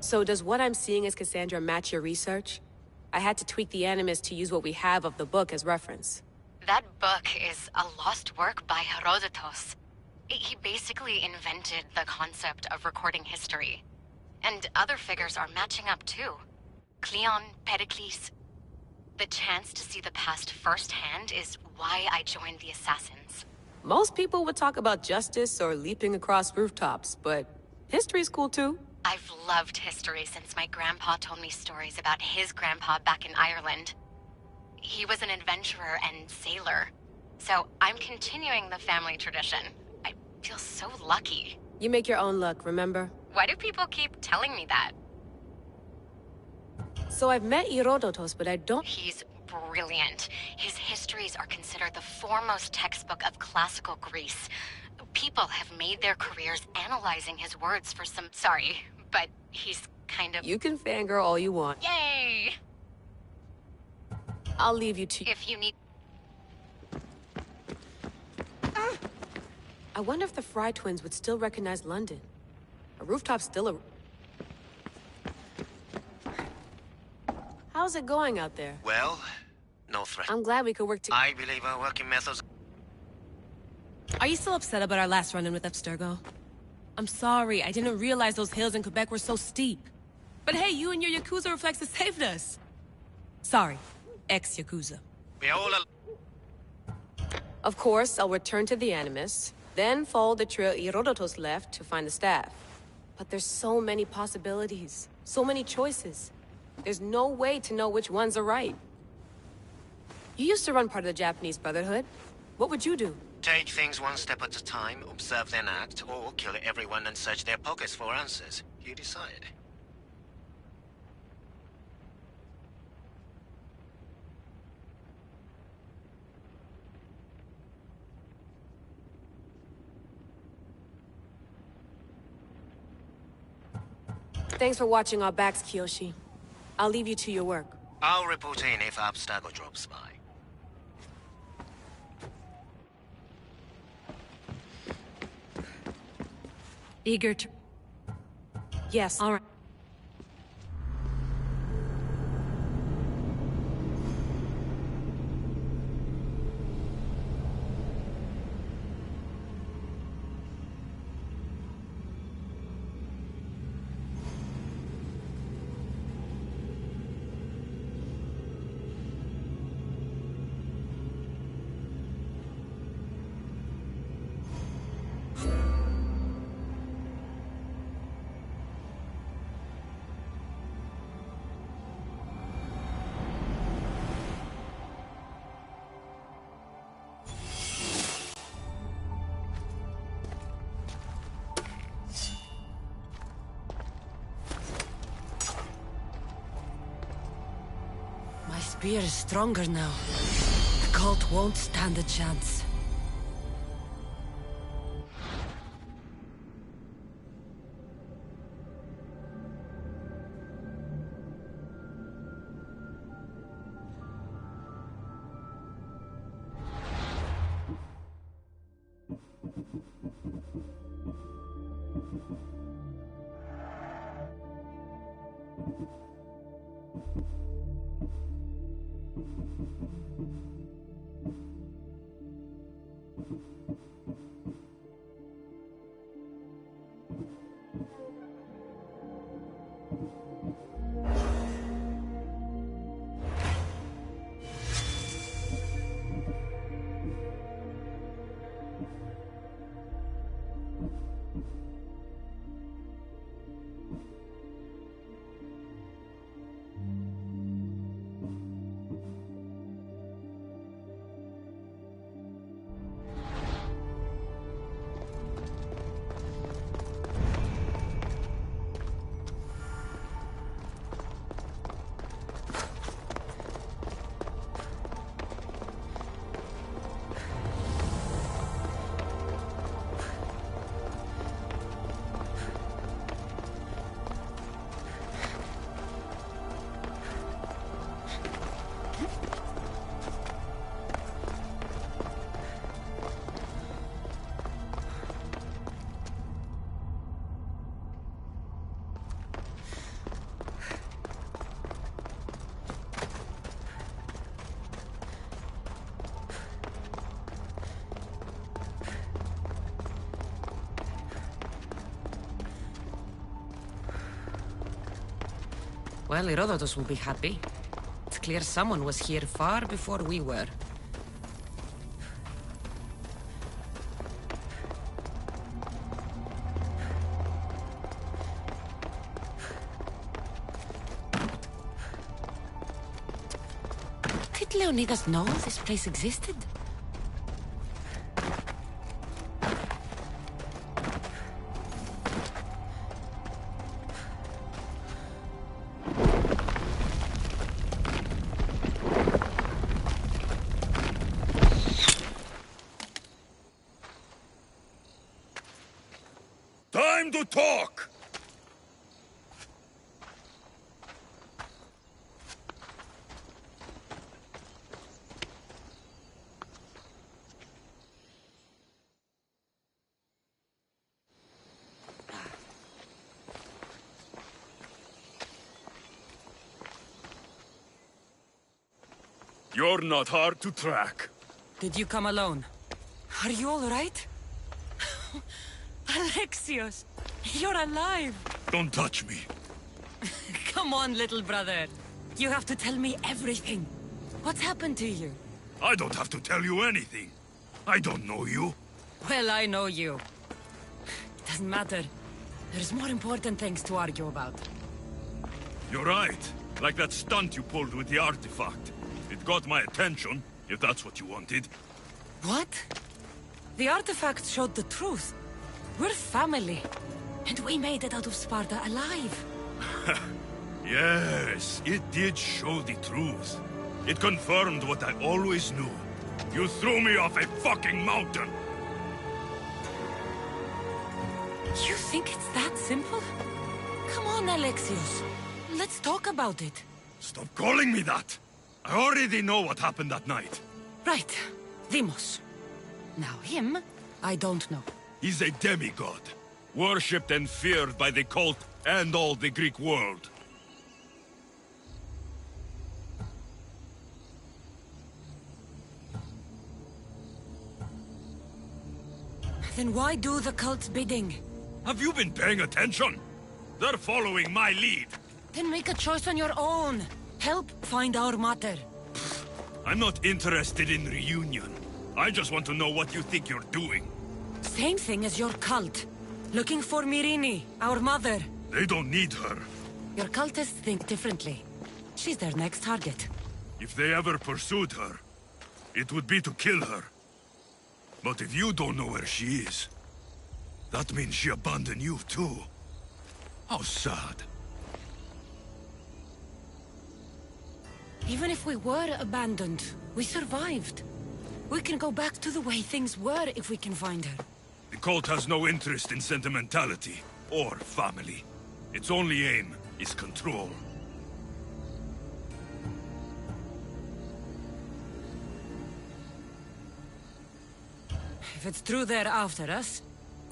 So does what I'm seeing as Cassandra match your research? I had to tweak the animus to use what we have of the book as reference. That book is a lost work by Herodotus. He basically invented the concept of recording history. And other figures are matching up too. Cleon, Pericles. The chance to see the past firsthand is why I joined the Assassins. Most people would talk about justice or leaping across rooftops, but history's cool too. I've loved history since my grandpa told me stories about his grandpa back in Ireland. He was an adventurer and sailor, so I'm continuing the family tradition. I feel so lucky. You make your own luck, remember? Why do people keep telling me that? So I've met Herodotus, but I don't... He's brilliant. His histories are considered the foremost textbook of classical Greece. People have made their careers analyzing his words for some... Sorry, but he's kind of... You can fangirl all you want. Yay! I'll leave you to... If you need... I wonder if the Fry twins would still recognize London. A rooftop's still a... How's it going out there? Well, no threat. I'm glad we could work together. I believe our working methods... Are you still upset about our last run-in with Abstergo? I'm sorry, I didn't realize those hills in Quebec were so steep. But hey, you and your Yakuza reflexes saved us. Sorry, ex-Yakuza. We all... Of course, I'll return to the Animus, then follow the trail Herodotus left to find the staff. But there's so many possibilities, so many choices. There's no way to know which ones are right. You used to run part of the Japanese Brotherhood. What would you do? Take things one step at a time, observe then act, or kill everyone and search their pockets for answers. You decide. Thanks for watching our backs, Kiyoshi. I'll leave you to your work. I'll report in if Abstergo drops by. Eager to... Yes. All right. My spear is stronger now. The cult won't stand a chance. Well, Herodotus will be happy. It's clear someone was here far before we were. Did Leonidas know this place existed? Time to talk! You're not hard to track. Did you come alone? Are you all right? Alexios, you're alive! Don't touch me. Come on, little brother. You have to tell me everything. What's happened to you? I don't have to tell you anything. I don't know you. Well, I know you. It doesn't matter. There's more important things to argue about. You're right. Like that stunt you pulled with the artifact. It got my attention, if that's what you wanted. What? The artifact showed the truth. We're family. And we made it out of Sparta alive. Yes, it did show the truth. It confirmed what I always knew. You threw me off a fucking mountain! You think it's that simple? Come on, Alexios. Let's talk about it. Stop calling me that! I already know what happened that night. Right. Deimos. Now him, I don't know. He's a demigod, worshipped and feared by the cult and all the Greek world. Then why do the cult's bidding? Have you been paying attention? They're following my lead. Then make a choice on your own. Help find our mater. I'm not interested in reunion. I just want to know what you think you're doing. Same thing as your cult. Looking for Myrrine, our mother. They don't need her. Your cultists think differently. She's their next target. If they ever pursued her, it would be to kill her. But if you don't know where she is, that means she abandoned you too. How sad. Even if we were abandoned, we survived. We can go back to the way things were if we can find her. The cult has no interest in sentimentality or family. Its only aim is control. If it's true they're after us,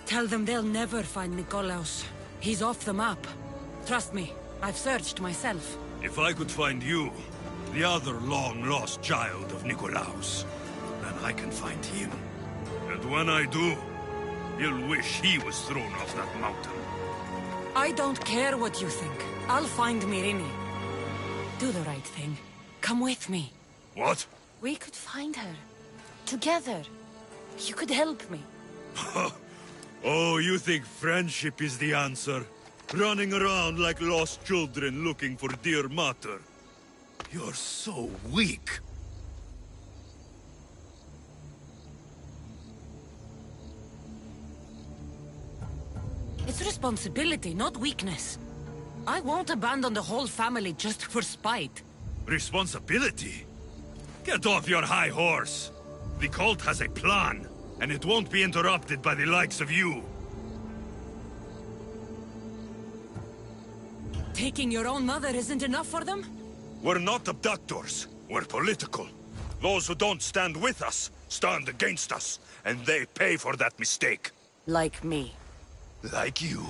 tell them they'll never find Nikolaos. He's off the map. Trust me, I've searched myself. If I could find you, the other long-lost child of Nikolaos, then I can find him. And when I do, he'll wish he was thrown off that mountain. I don't care what you think. I'll find Myrrine. Do the right thing. Come with me. What? We could find her. Together. You could help me. Oh, you think friendship is the answer? Running around like lost children looking for dear mater. You're so weak. It's responsibility, not weakness. I won't abandon the whole family just for spite. Responsibility? Get off your high horse. The cult has a plan, and it won't be interrupted by the likes of you. Taking your own mother isn't enough for them? We're not abductors. We're political. Those who don't stand with us stand against us, and they pay for that mistake. Like me. Like you.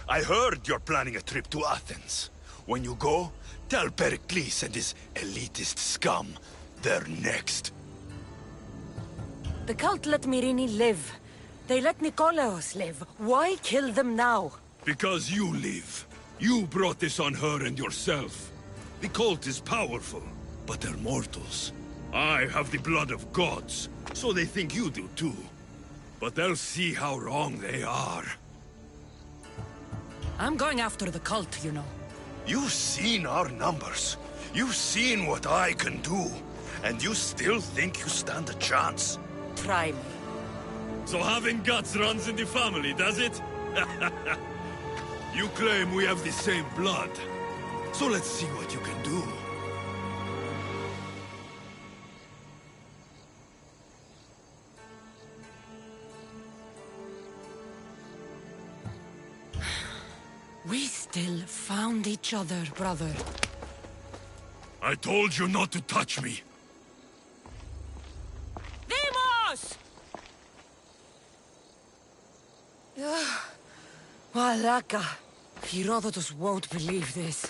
I heard you're planning a trip to Athens. When you go, tell Pericles and his elitist scum they're next. The cult let Myrrine live. They let Nikolaos live. Why kill them now? Because you live. You brought this on her and yourself. The cult is powerful, but they're mortals. I have the blood of gods, so they think you do too. But they'll see how wrong they are. I'm going after the cult, you know. You've seen our numbers. You've seen what I can do. And you still think you stand a chance? Try me. So having guts runs in the family, does it? You claim we have the same blood. So let's see what you can do. We still found each other, brother. I told you not to touch me. Demos! Malaka. Herodotus won't believe this.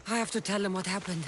I have to tell him what happened.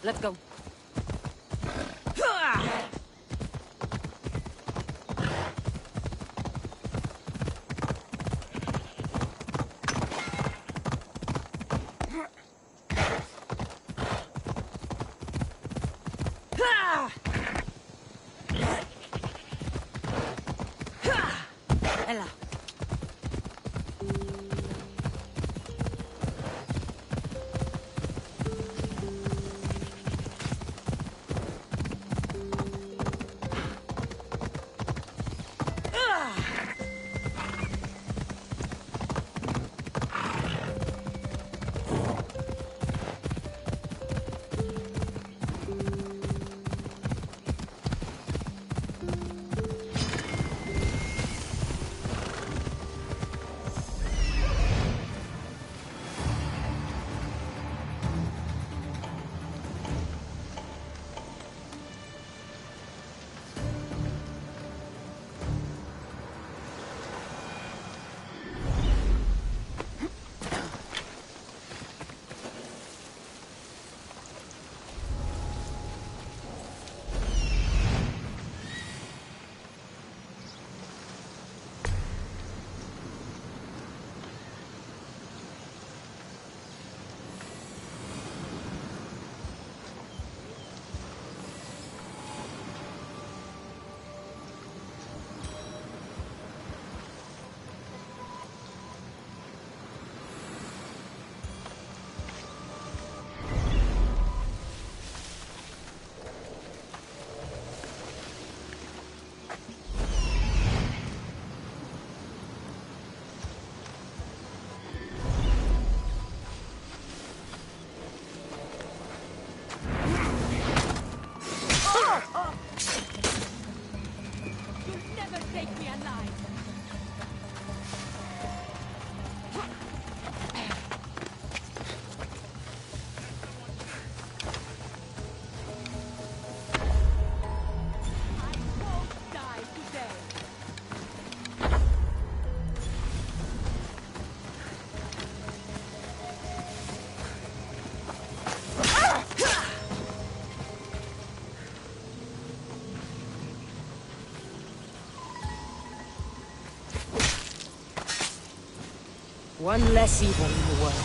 Let's go. Ella. One less evil in the world.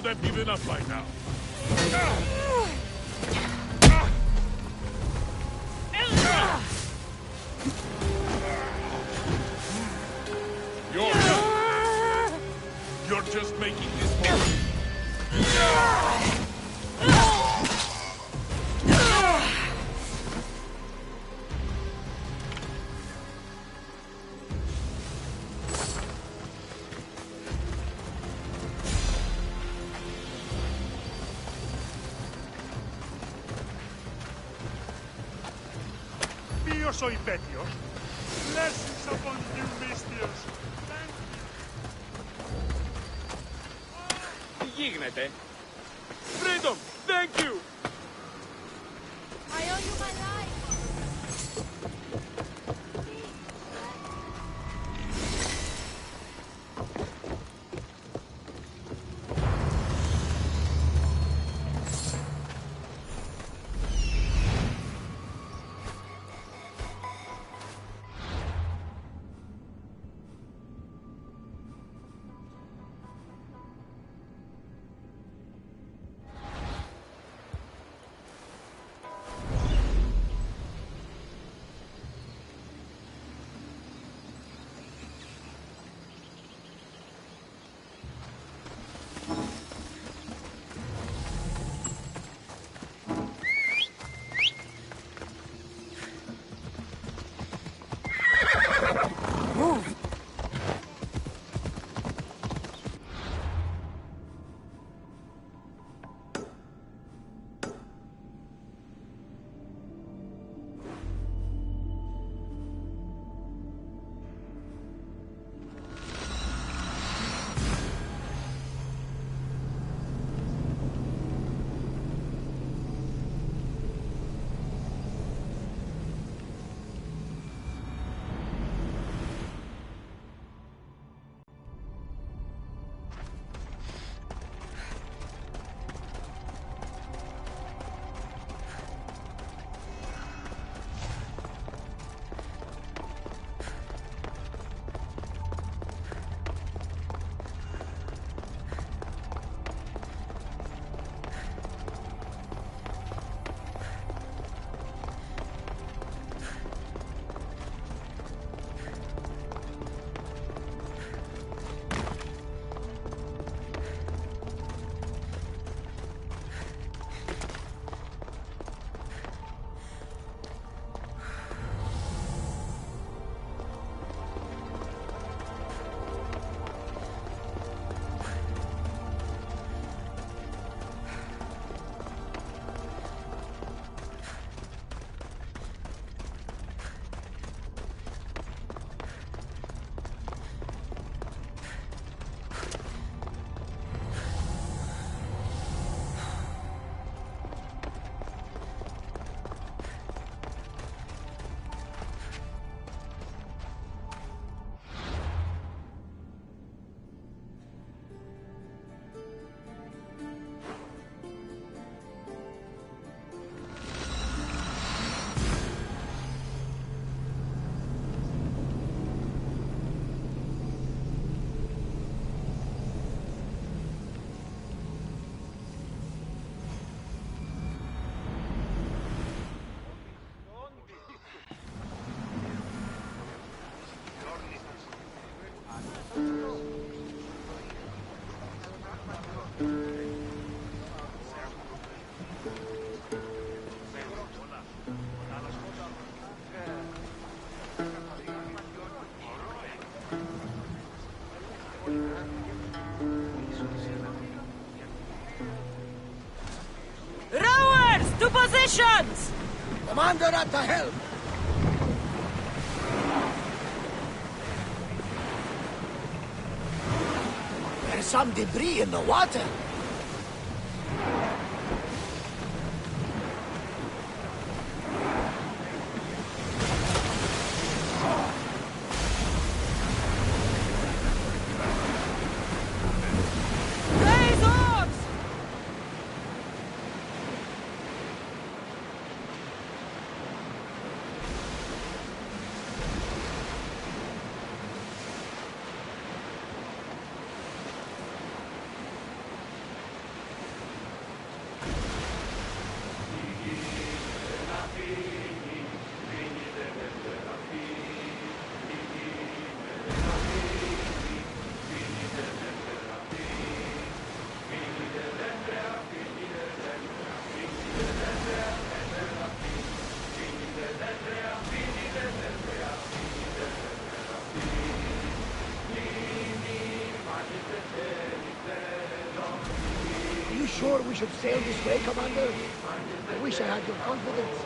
would have given up by now. You're just making this more. Soy Petios. Blessings upon you, Mistios. Dígnate. Freedom! Thank you! I owe you my life! Positions! Commander at the helm! There's some debris in the water. Raise oars! Are you sure we should sail this way, Commander? I wish I had your confidence.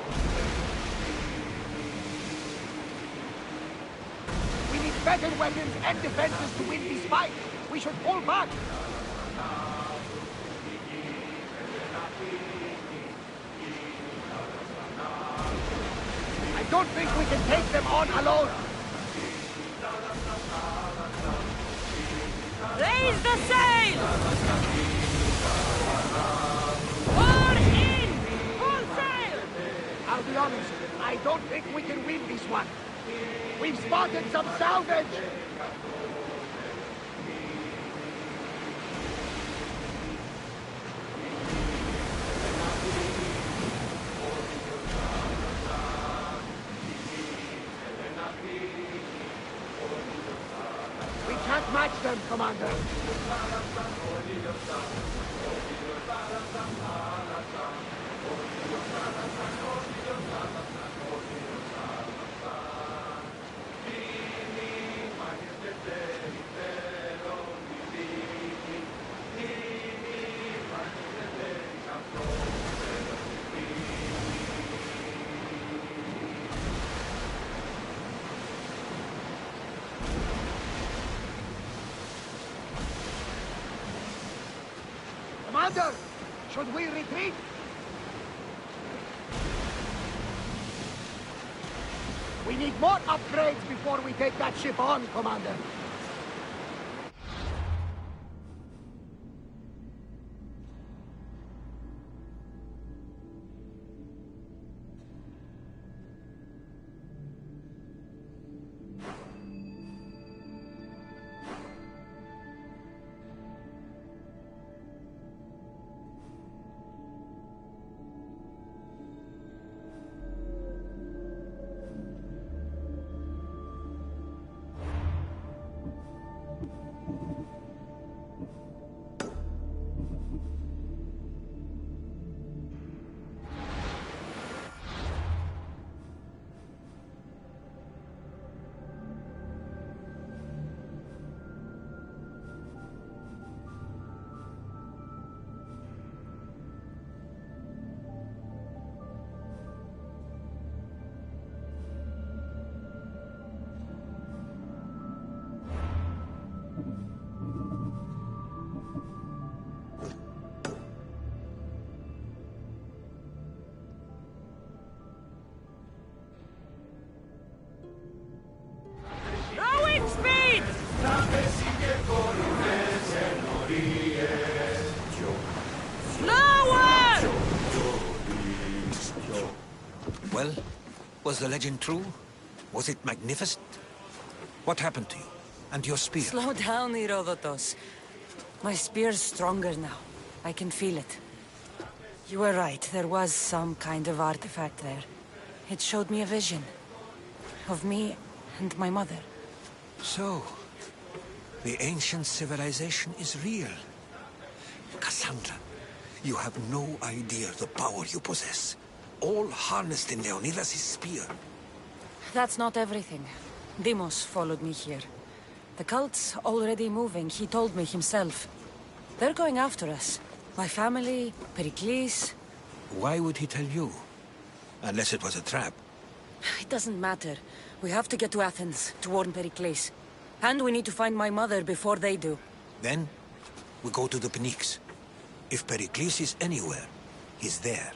We need better weapons and defenses to win this fight. We should pull back. I don't think we can take them on alone. Raise the sail! Oar in! Full sail! I'll be honest, I don't think we can win this one. We've spotted some salvage! We can't match them, Commander. Commander, should we retreat? We need more upgrades before we take that ship on, Commander. Rowing speed! Slower! Well, was the legend true? Was it magnificent? What happened to you? And your spear? Slow down, Herodotus. My spear's stronger now. I can feel it. You were right, there was some kind of artifact there. It showed me a vision. Of me and my mother. So, the ancient civilization is real. Cassandra, you have no idea the power you possess. All harnessed in Leonidas' spear. That's not everything. Deimos followed me here. The cult's already moving, he told me himself. They're going after us. My family, Pericles. Why would he tell you? Unless it was a trap. It doesn't matter. We have to get to Athens, to warn Pericles. And we need to find my mother before they do. Then, we go to the Pnyx. If Pericles is anywhere, he's there.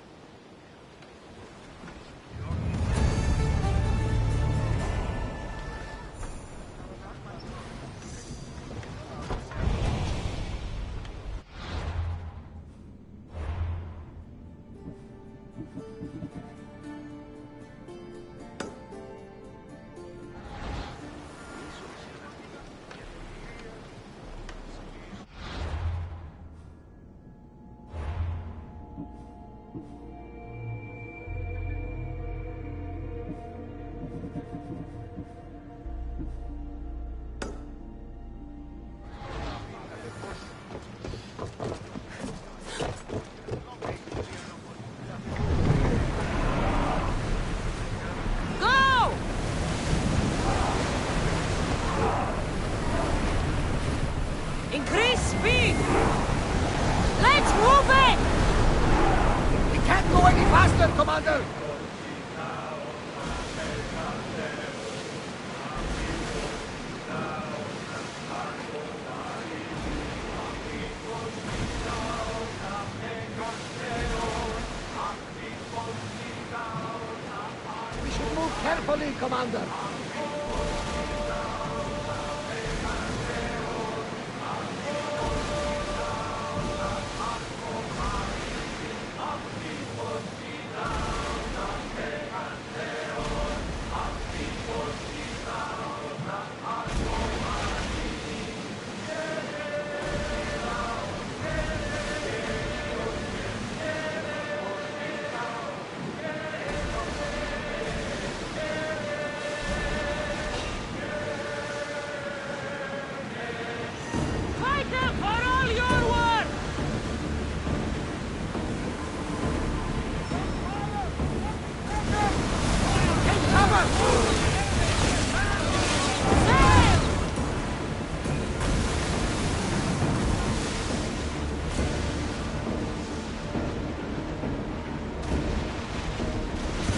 Increase speed! Let's move it! We can't go any faster, Commander! We should move carefully, Commander.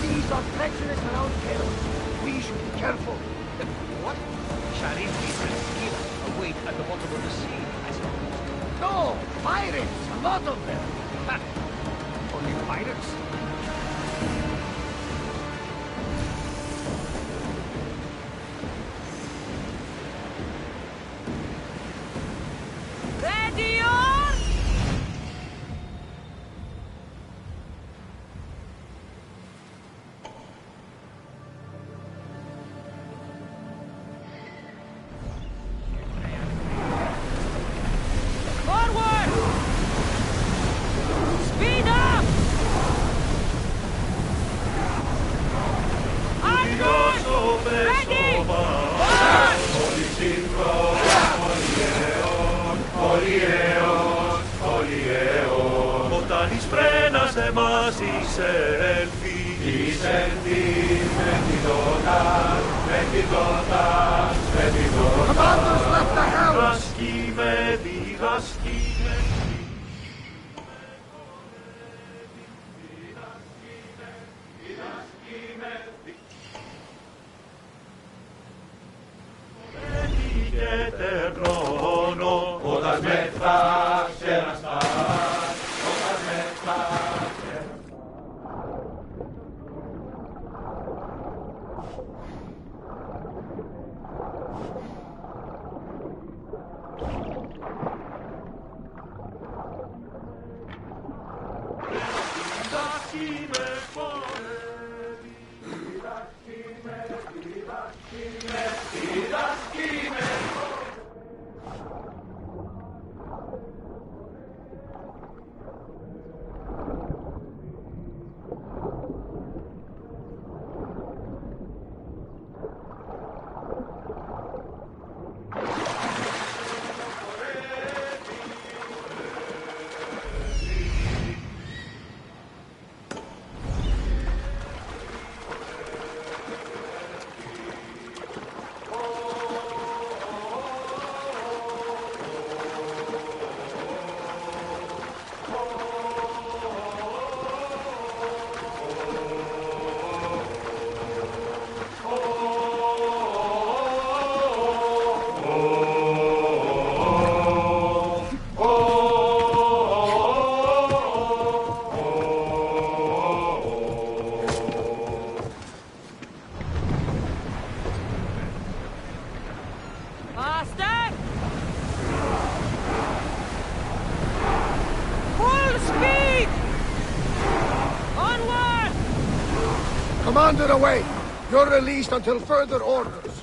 These are treacherous around chaos. We should be careful. What? Charybdis and Scylla await at the bottom of the sea, I suppose. No! Pirates! A lot of them! Ha! Only pirates? Ready on! Forward! Speed up! Onward! Ready! March! Όταν εις πρένας εμάς εισέλθει, με τη δότα, Commanders left the helm! γασκή με και τερνώνω, όταν μετά ξεραστάς, όταν μετά Order away! You're released until further orders.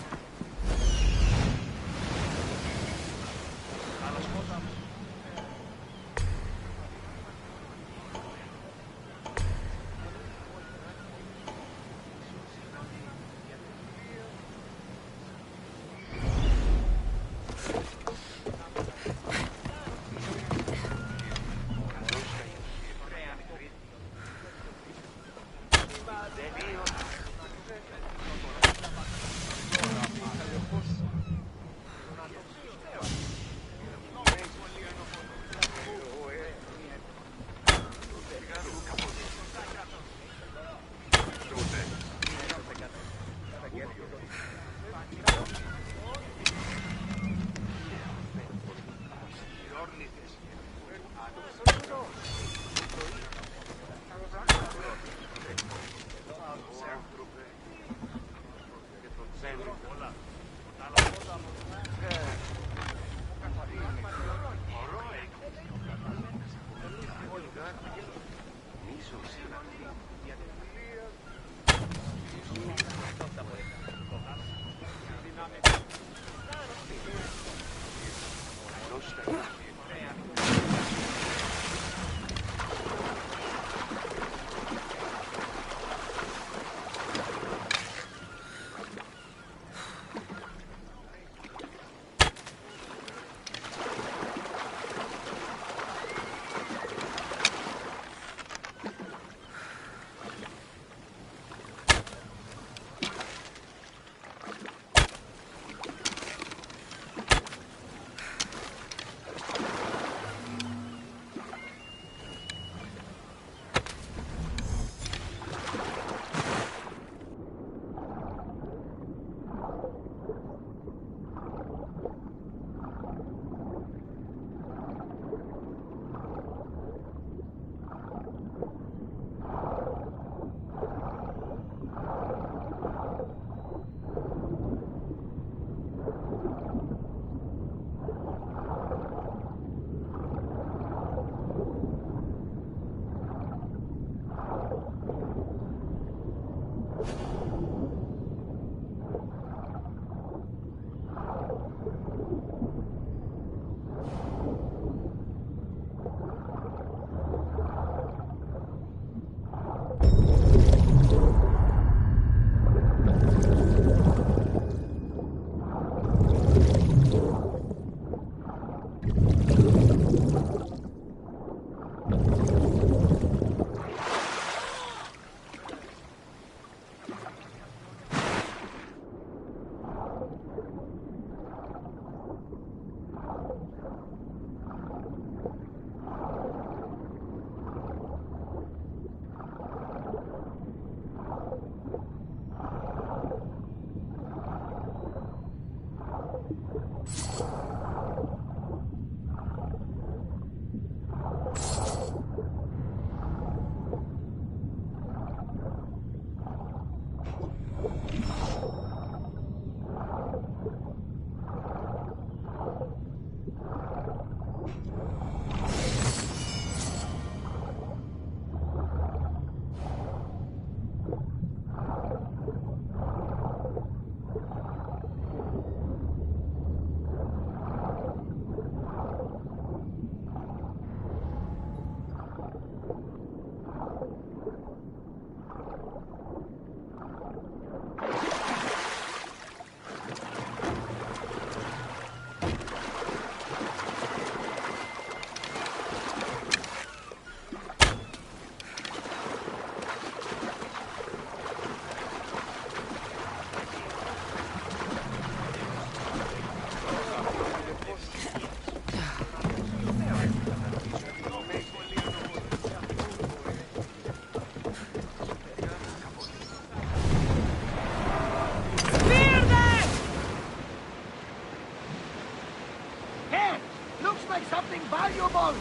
valuable!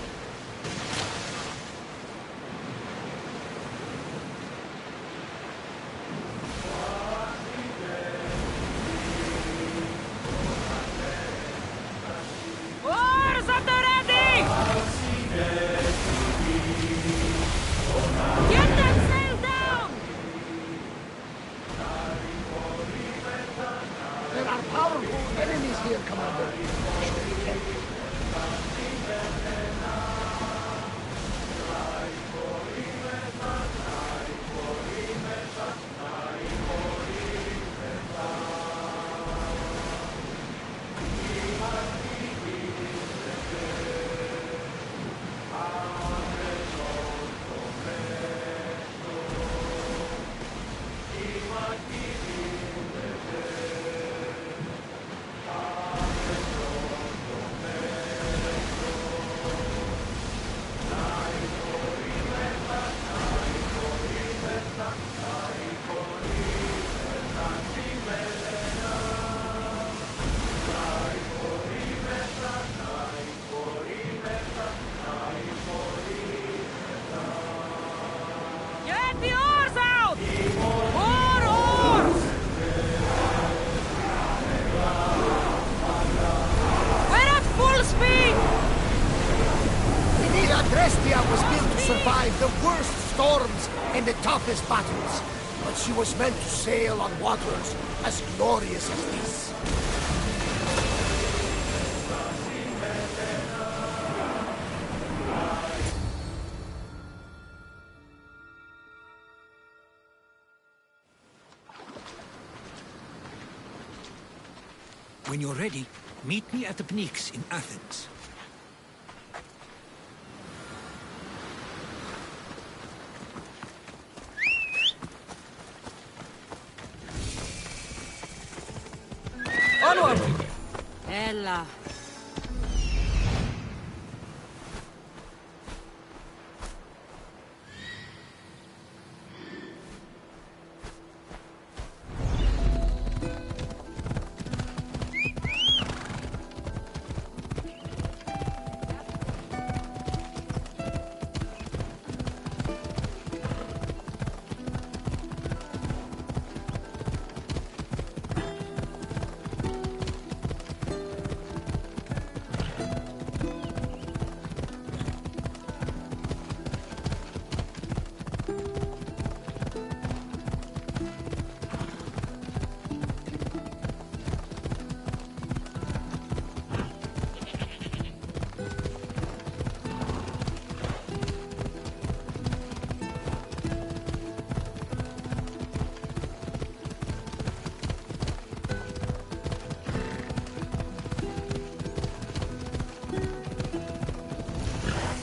Oars at the ready! Get that sail down! are powerful enemies here, Commander. Should be careful. Get the oars out! More oars! We're at full speed! The Adrestia was built to survive the worst storms and the toughest battles, but she was meant to sail on waters as glorious as this. When you're ready, meet me at the Pnyx in Athens. Onward! Ella.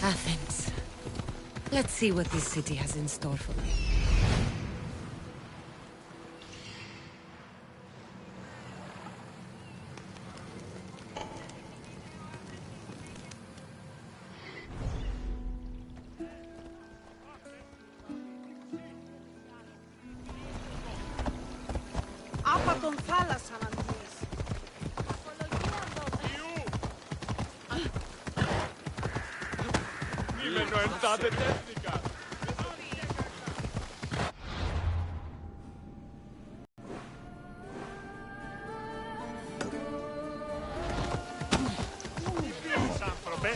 Athens. Let's see what this city has in store for me. Άπα τον θάλασσαν αν δεις. Κείμενο ενθάτε τέχνικα. Άνθρωπε,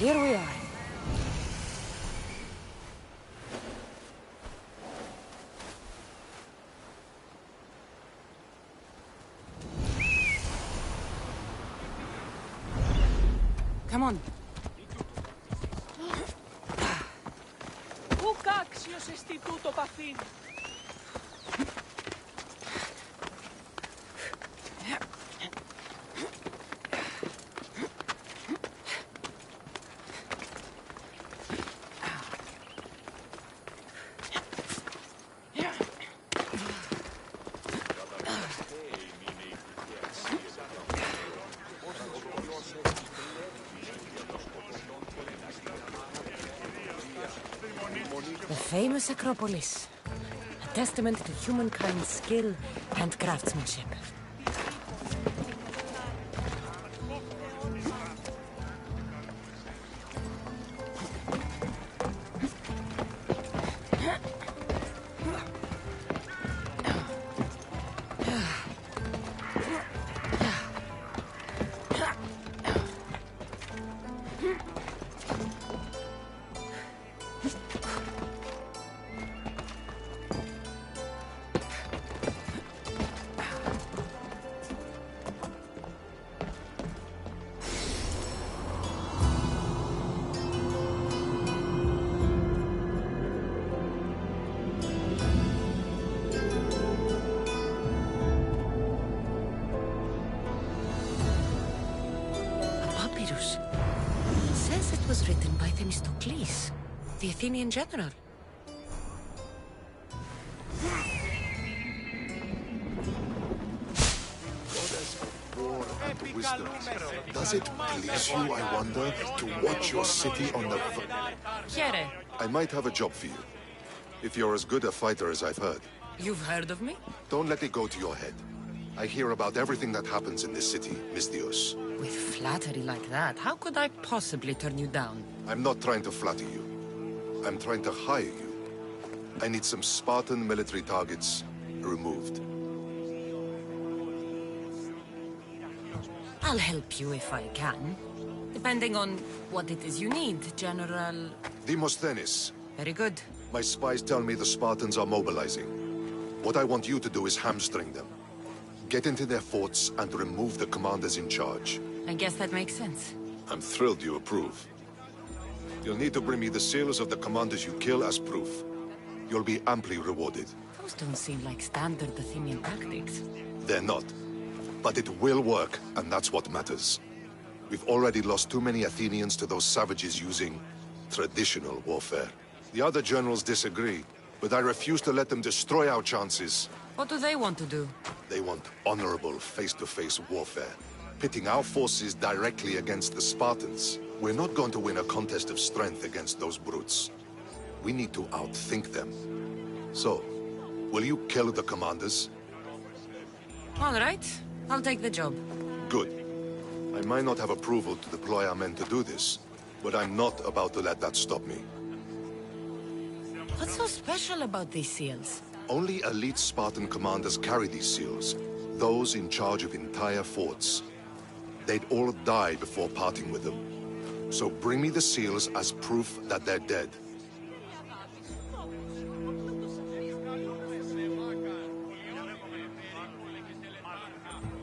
Here we are. Come on. Ουκ άξιος εστί τούτο παθήν. The famous Acropolis. A testament to humankind's skill and craftsmanship. Says it was written by Themistocles, the Athenian general. Wisdom. Does it please you, I wonder, to watch your city on the... Chiere, I might have a job for you. If you're as good a fighter as I've heard. you've heard of me? Don't let it go to your head. I hear about everything that happens in this city, Misthios. With flattery like that, how could I possibly turn you down? I'm not trying to flatter you. I'm trying to hire you. I need some Spartan military targets removed. I'll help you if I can. Depending on what it is you need, General... Demosthenes. Very good. My spies tell me the Spartans are mobilizing. What I want you to do is hamstring them. Get into their forts and remove the commanders in charge. I guess that makes sense. I'm thrilled you approve. You'll need to bring me the seals of the commanders you kill as proof. You'll be amply rewarded. Those don't seem like standard Athenian tactics. They're not. But it will work, and that's what matters. We've already lost too many Athenians to those savages using traditional warfare. The other generals disagree, but I refuse to let them destroy our chances. What do they want to do? They want honorable face-to-face warfare, pitting our forces directly against the Spartans. We're not going to win a contest of strength against those brutes. We need to outthink them. So, will you kill the commanders? All right. I'll take the job. Good. I might not have approval to deploy our men to do this, but I'm not about to let that stop me. What's so special about these seals? Only elite Spartan commanders carry these seals, those in charge of entire forts. They'd all die before parting with them. So bring me the seals as proof that they're dead.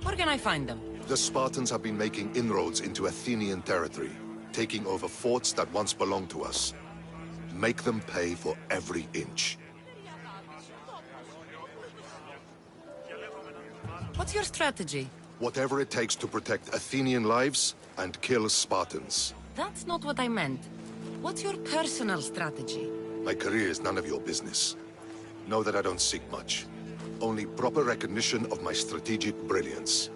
Where can I find them? The Spartans have been making inroads into Athenian territory, taking over forts that once belonged to us. Make them pay for every inch. What's your strategy? Whatever it takes to protect Athenian lives and kill Spartans. That's not what I meant. What's your personal strategy? My career is none of your business. Know that I don't seek much. Only proper recognition of my strategic brilliance.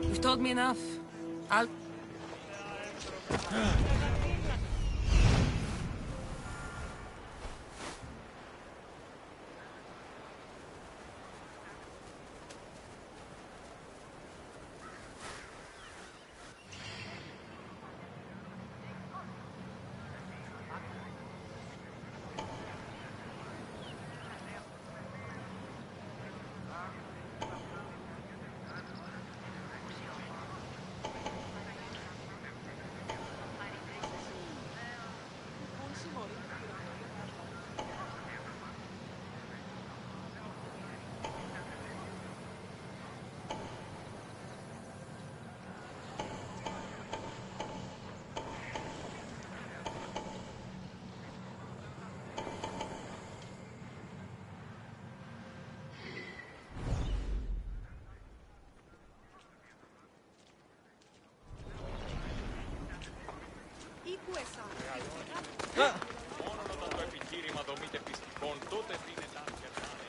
You've told me enough. I'll... Μόνο όταν το επιχείρημα δομείται πιστικών, τότε δίνεται αν κερνάνε.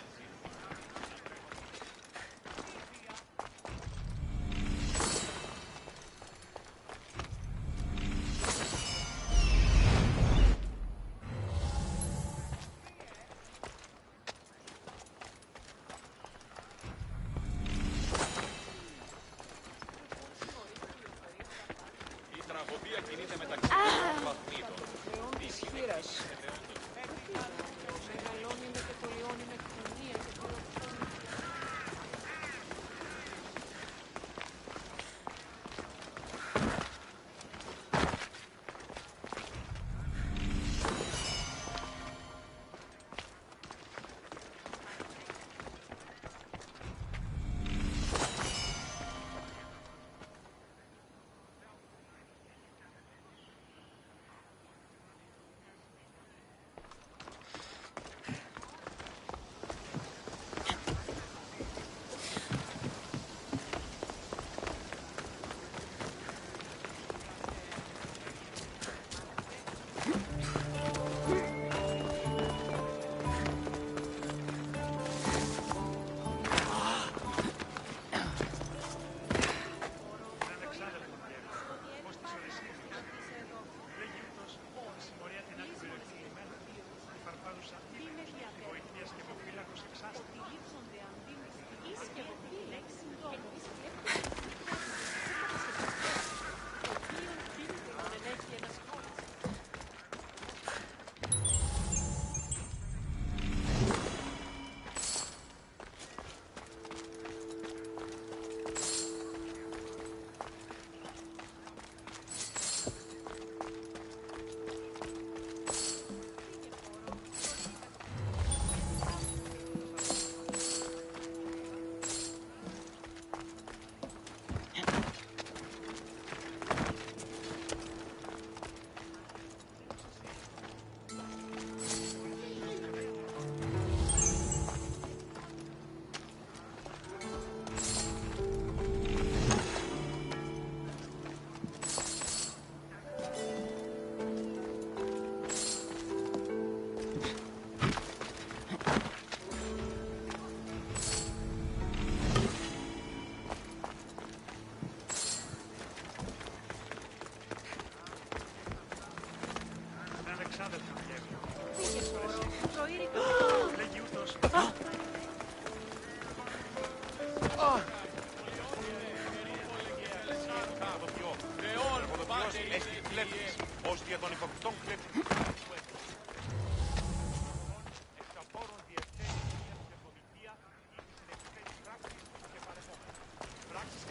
Η τραγωδία κινείται μεταξύ των βαθμίδων.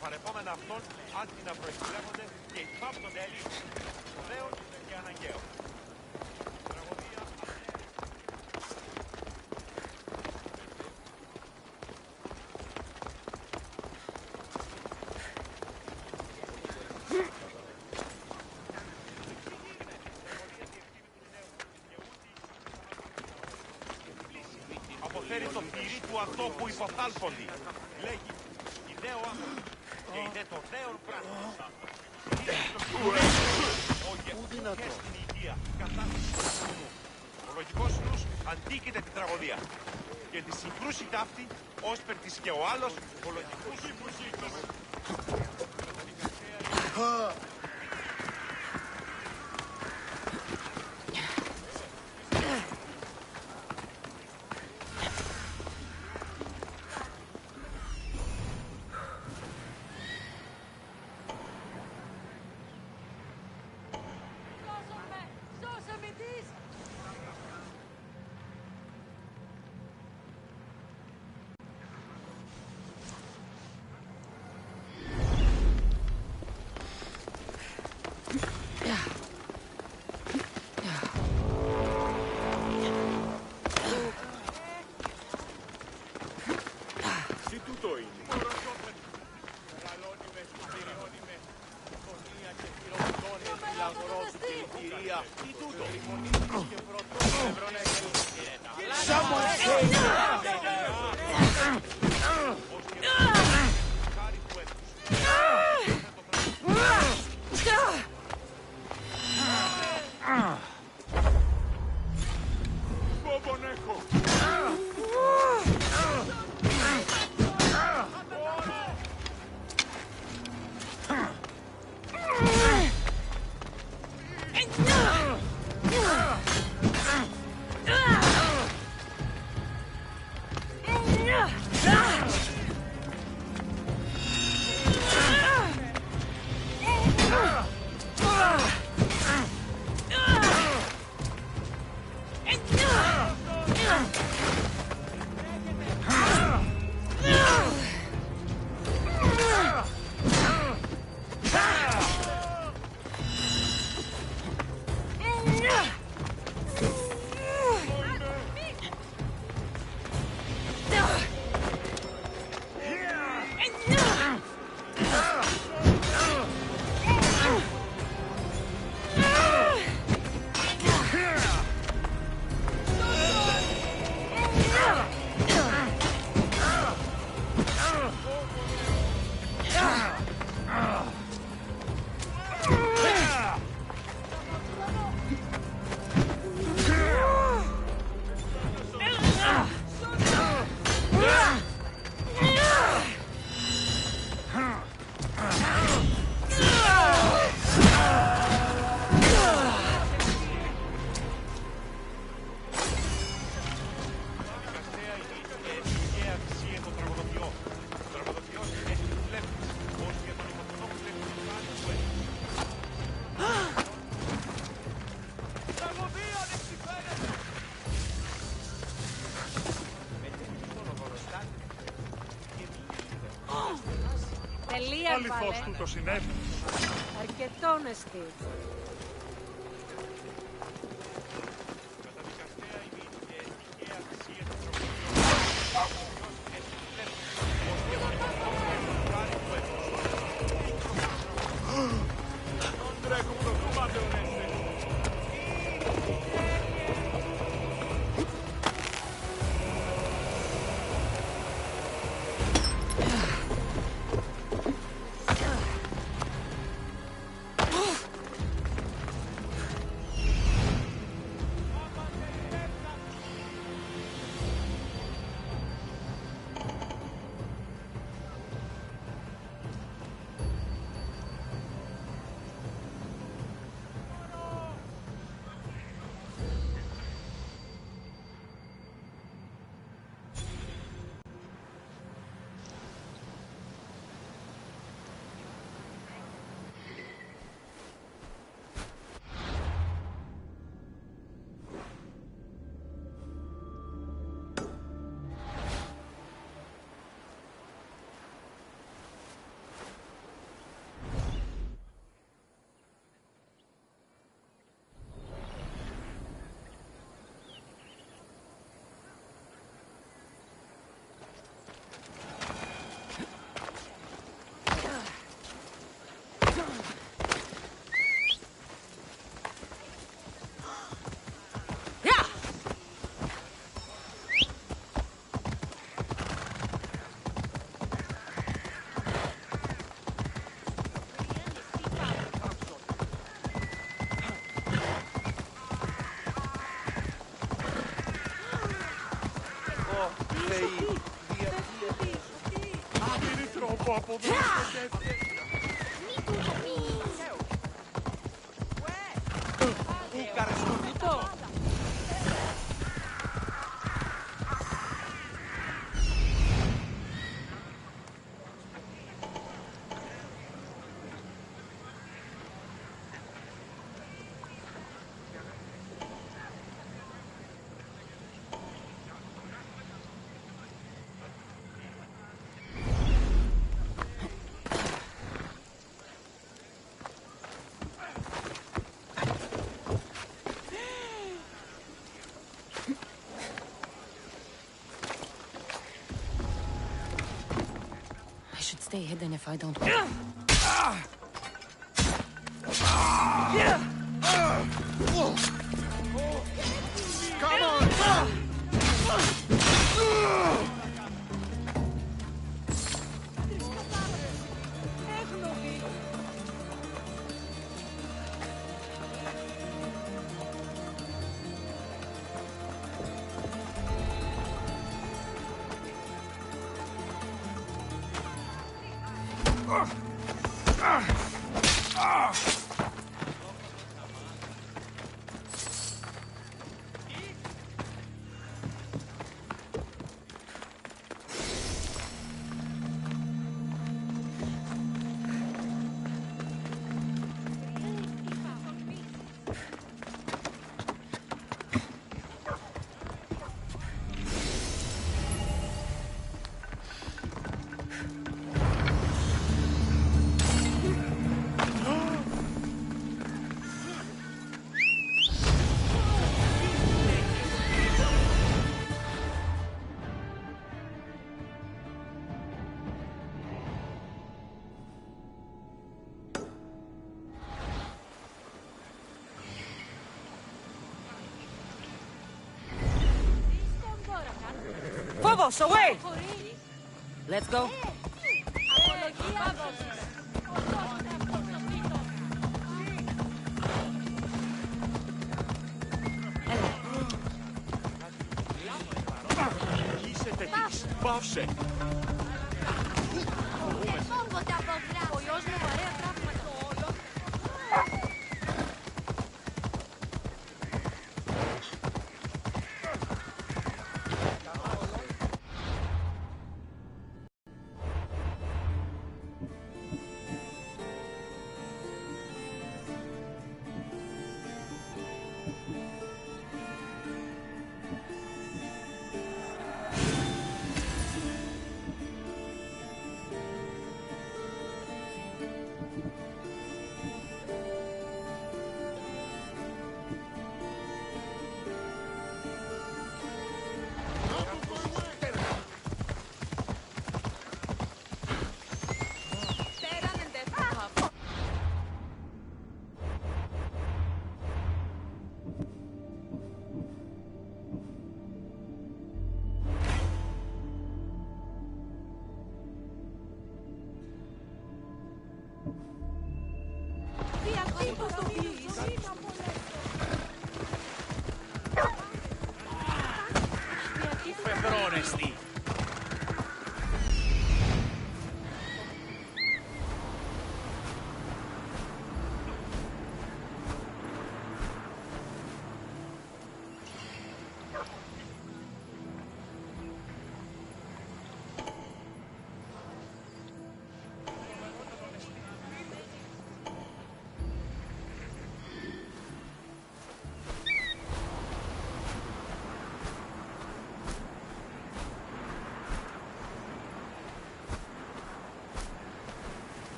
Παρεπόμενα αυτών, άντια να προεκπλέγονται και υπάπτονται αλλήλους. Βεβαίως και αναγκαίο. Τραγωδία. Αποφέρει το πυρί του ατόπου υποθάλποντι. Λέγει, ιδέω άνθρωπο. Και είναι το δέον πράγμα. Ο γεφτούχες στην υγεία, κατάσταση του κόσμου. Ο λογικός νους αντίκειται την τραγωδία. Και τη συγκρούση ταύτη, όσπερ της και ο άλλος, ο λογικός συγκρούσης. Αληθώς τούτο συνέβη. Αρκετόν εστί. Stay hidden if I don't. Come on! Phobos, away! Let's go. Είσαι τέτοις. Πάυσε. Ο γιος μου βαρέα τραύματα. Φεδρώνεστη.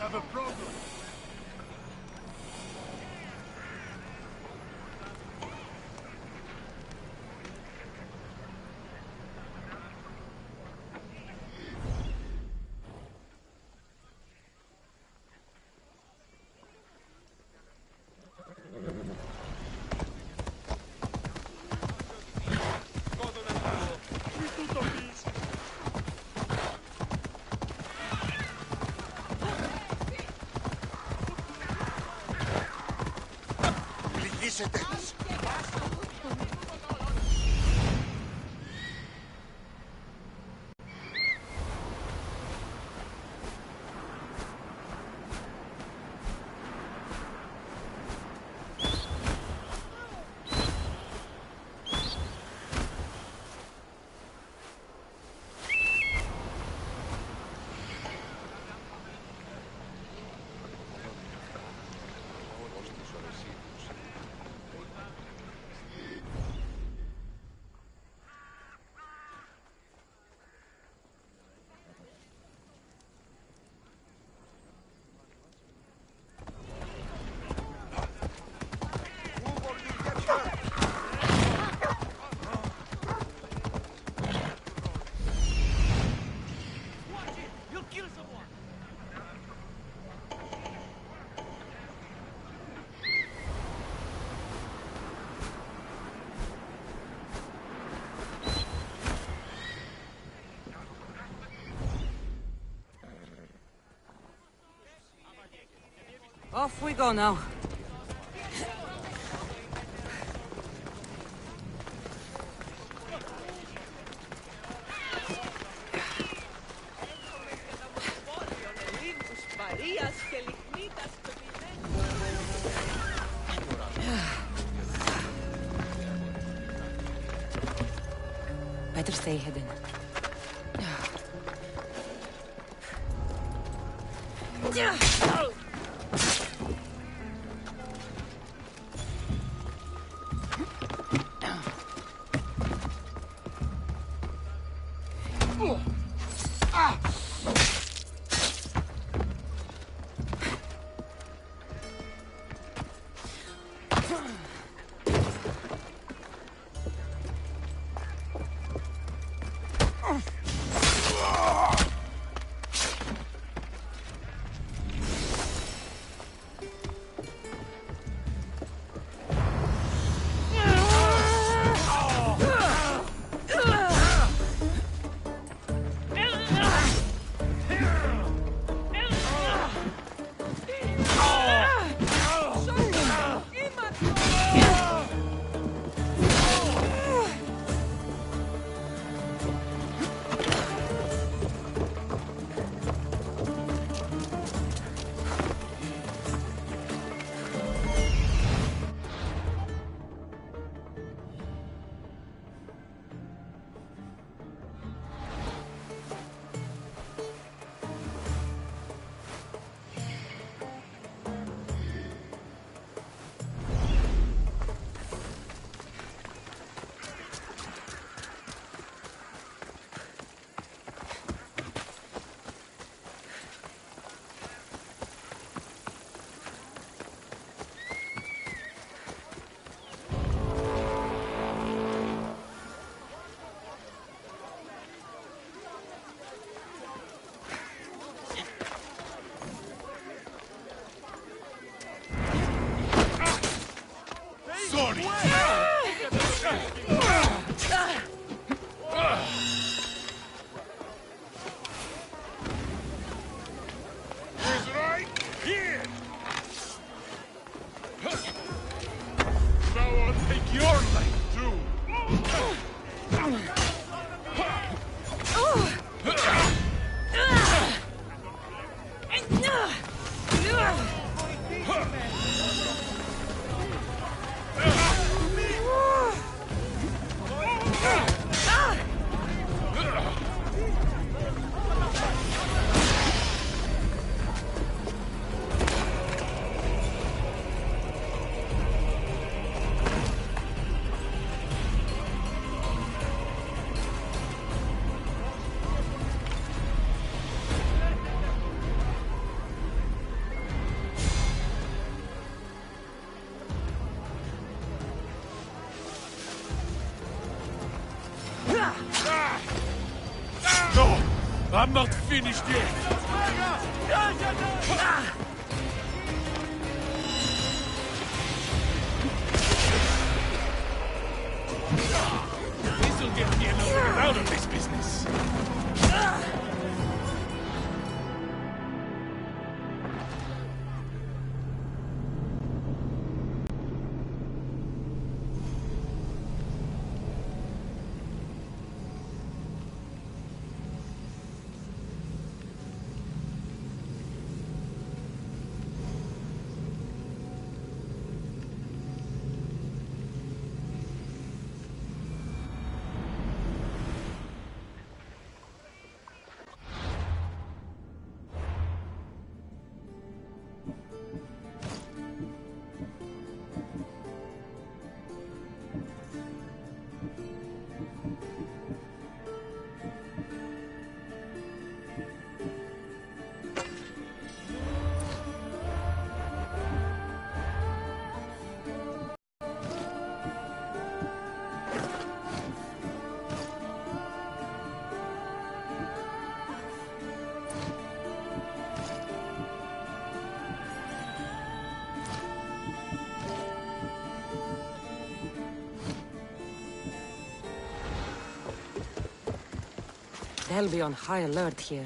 Have a problem. Πληγήσετε. Off we go now. Better stay hidden. I'm not finished yet. This'll get me enough out of this business. They'll be on high alert here.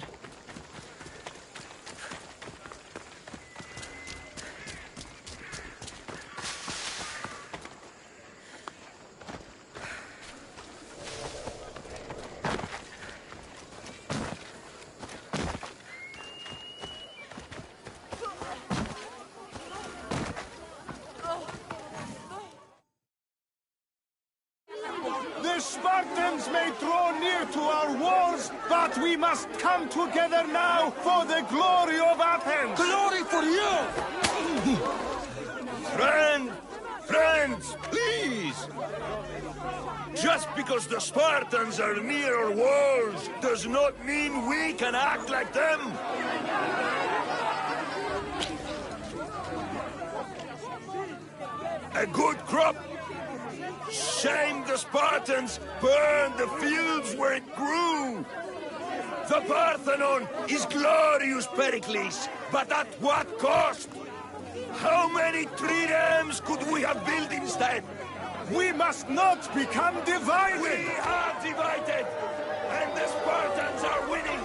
The Spartans may draw near to our walls, but we must come together now for the glory of Athens! Glory for you! Friends, please! Just because the Spartans are near our walls does not mean we can act like them! A good crop? Shame the Spartans burned the fields where it grew! The Parthenon is glorious, Pericles, but at what cost? How many triremes could we have built instead? We must not become divided! We are divided, and the Spartans are winning!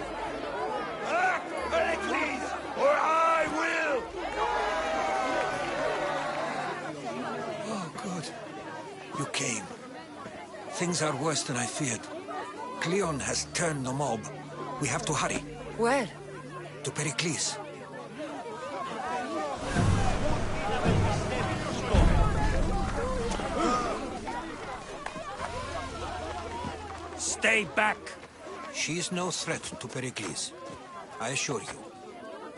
Act, Pericles, or I will! Oh, good. You came. Things are worse than I feared. Cleon has turned the mob. We have to hurry. Where? To Pericles. Stay back! She's no threat to Pericles. I assure you.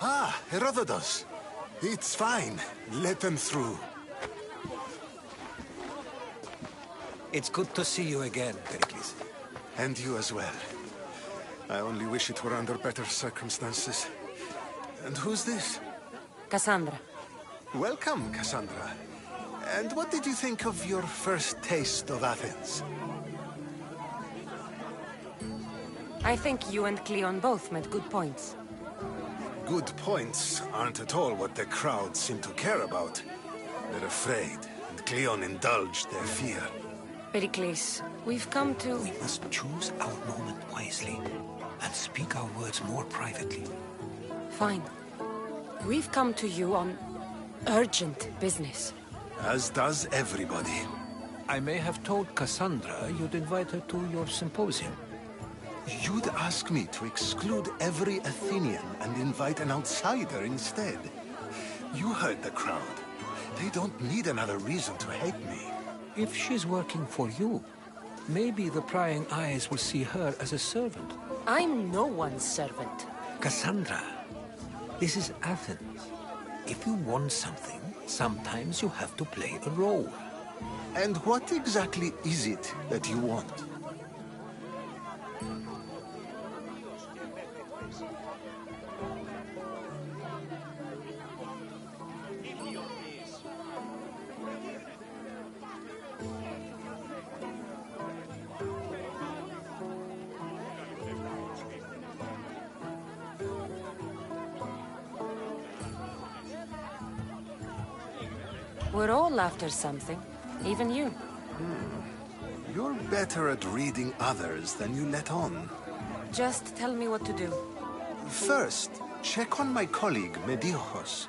Ah, Herodotus. It's fine. Let them through. It's good to see you again, Pericles. And you as well. I only wish it were under better circumstances. And who's this? Cassandra. Welcome, Cassandra. And what did you think of your first taste of Athens? I think you and Cleon both made good points. Good points aren't at all what the crowd seem to care about. They're afraid, and Cleon indulged their fear. Pericles, we've come to... We must choose our moment wisely, and speak our words more privately. Fine. We've come to you on urgent business. As does everybody. I may have told Cassandra you'd invite her to your symposium. You'd ask me to exclude every Athenian and invite an outsider instead. You heard the crowd. They don't need another reason to hate me. If she's working for you, maybe the prying eyes will see her as a servant. I'm no one's servant. Cassandra, this is Athens. If you want something, sometimes you have to play a role. And what exactly is it that you want? We're all after something. Even you. You're better at reading others than you let on. Just tell me what to do. First, check on my colleague, Mediochos.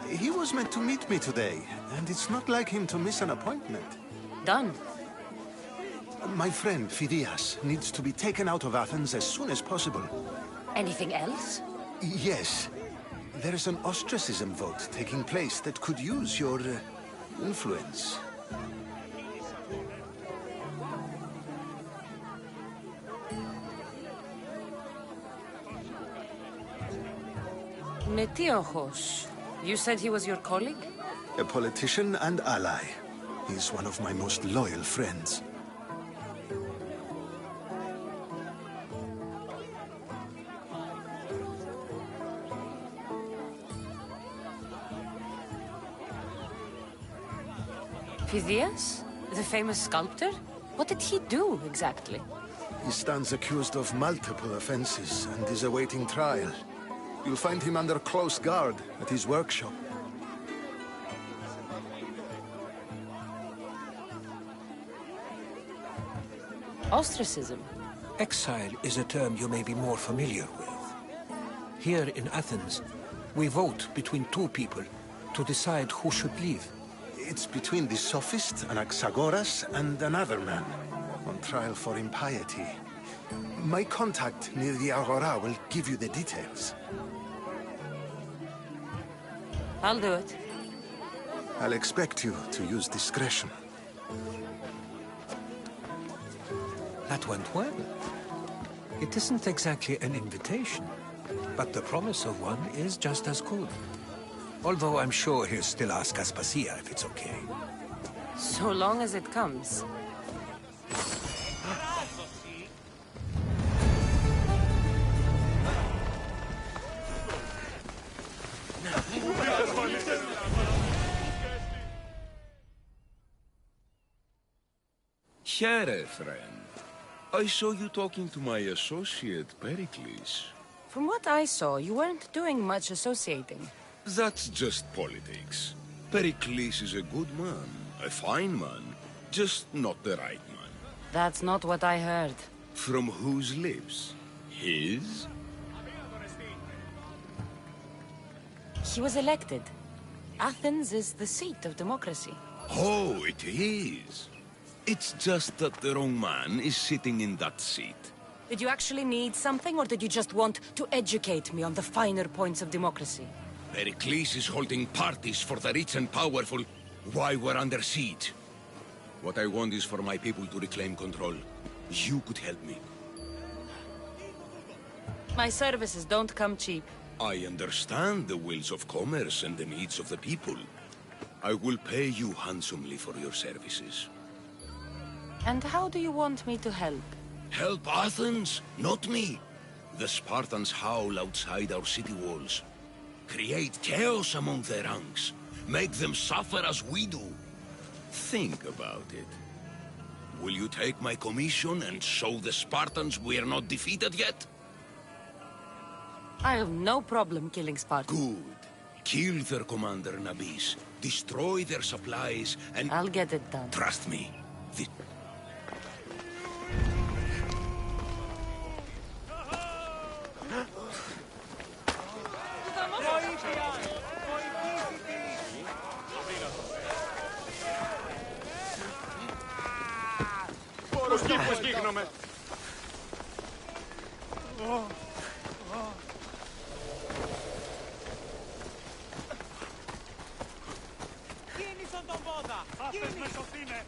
He was meant to meet me today, and it's not like him to miss an appointment. Done. My friend, Phidias, needs to be taken out of Athens as soon as possible. Anything else? Yes. There's an ostracism vote taking place that could use your influence. Metiochos. You said he was your colleague? A politician and ally. He's one of my most loyal friends. Phidias? The famous sculptor? What did he do, exactly? He stands accused of multiple offenses and is awaiting trial. You'll find him under close guard at his workshop. Ostracism? Exile is a term you may be more familiar with. Here in Athens, we vote between two people to decide who should leave. It's between the sophist Anaxagoras and another man, on trial for impiety. My contact near the Agora will give you the details. I'll do it. I'll expect you to use discretion. That went well. It isn't exactly an invitation, but the promise of one is just as good. Although I'm sure he'll still ask Aspasia if it's okay. So long as it comes. Here, friend. I saw you talking to my associate, Pericles. From what I saw, you weren't doing much associating. That's just politics. Pericles is a good man, a fine man, just not the right man. That's not what I heard. From whose lips? His? He was elected. Athens is the seat of democracy. Oh, it is. It's just that the wrong man is sitting in that seat. Did you actually need something, or did you just want to educate me on the finer points of democracy? Pericles is holding parties for the rich and powerful while we're under siege. What I want is for my people to reclaim control. You could help me. My services don't come cheap. I understand the wills of commerce and the needs of the people. I will pay you handsomely for your services. And how do you want me to help? Help Athens, not me. The Spartans howl outside our city walls. Create chaos among their ranks. Make them suffer as we do. Think about it. Will you take my commission and show the Spartans we are not defeated yet? I have no problem killing Spartans. Good. Kill their commander Nabis. Destroy their supplies and... I'll get it done. Trust me. Πώς γίγνομαι. Κίνησαν τον πόδα! Άφες με σωθήνε!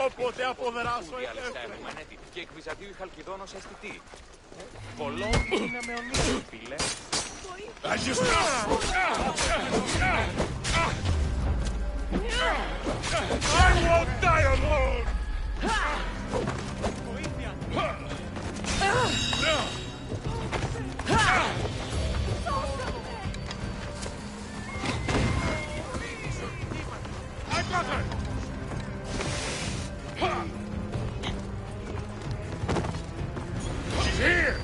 Όποτε αποδράσω ελεύθερη. Και εκ Βυζαντίου η Χαλκιδόνος αισθητή. Πολλό δύναμε ονείλη, φίλε. I won't die alone! I got her! She's here!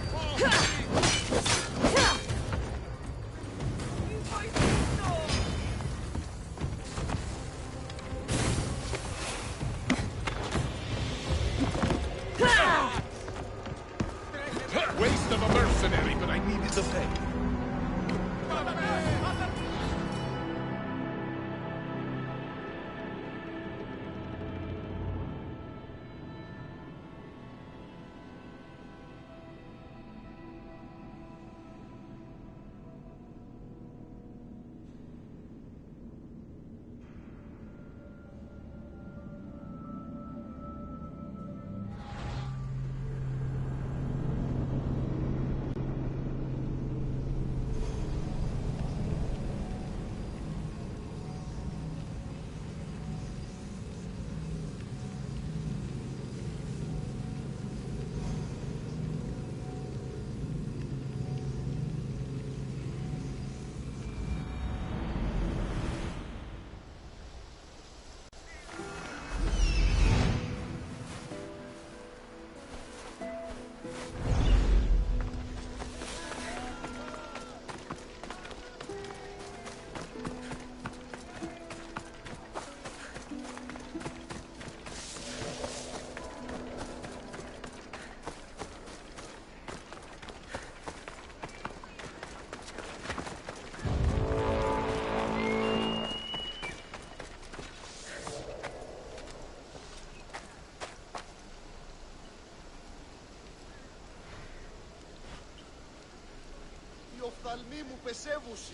οφθαλμοί μου πεσεύουσι.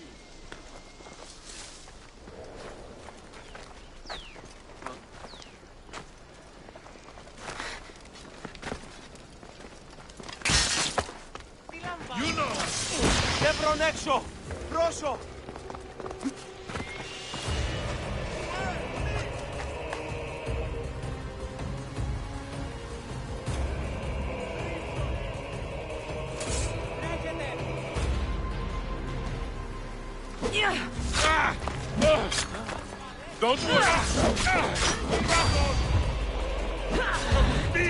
Εύρον έξω! Πρόσω! Don't worry! Me!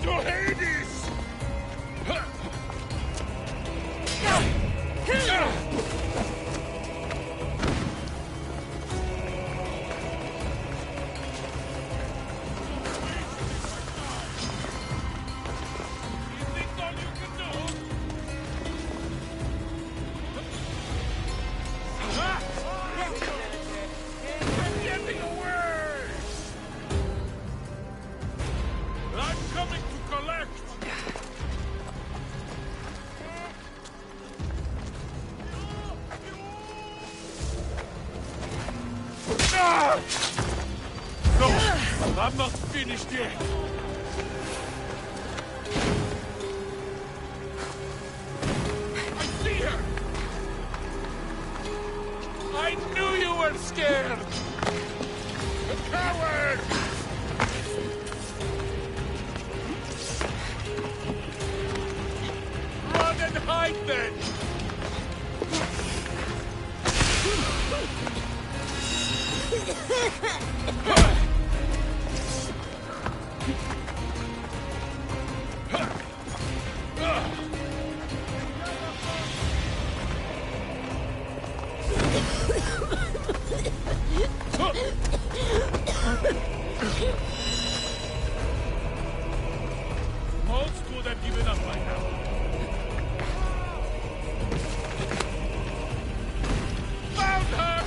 To Hades! No! I'm not finished yet! I see her! I knew you were scared! A coward! Run and hide then! Most would have given up by now. Found her!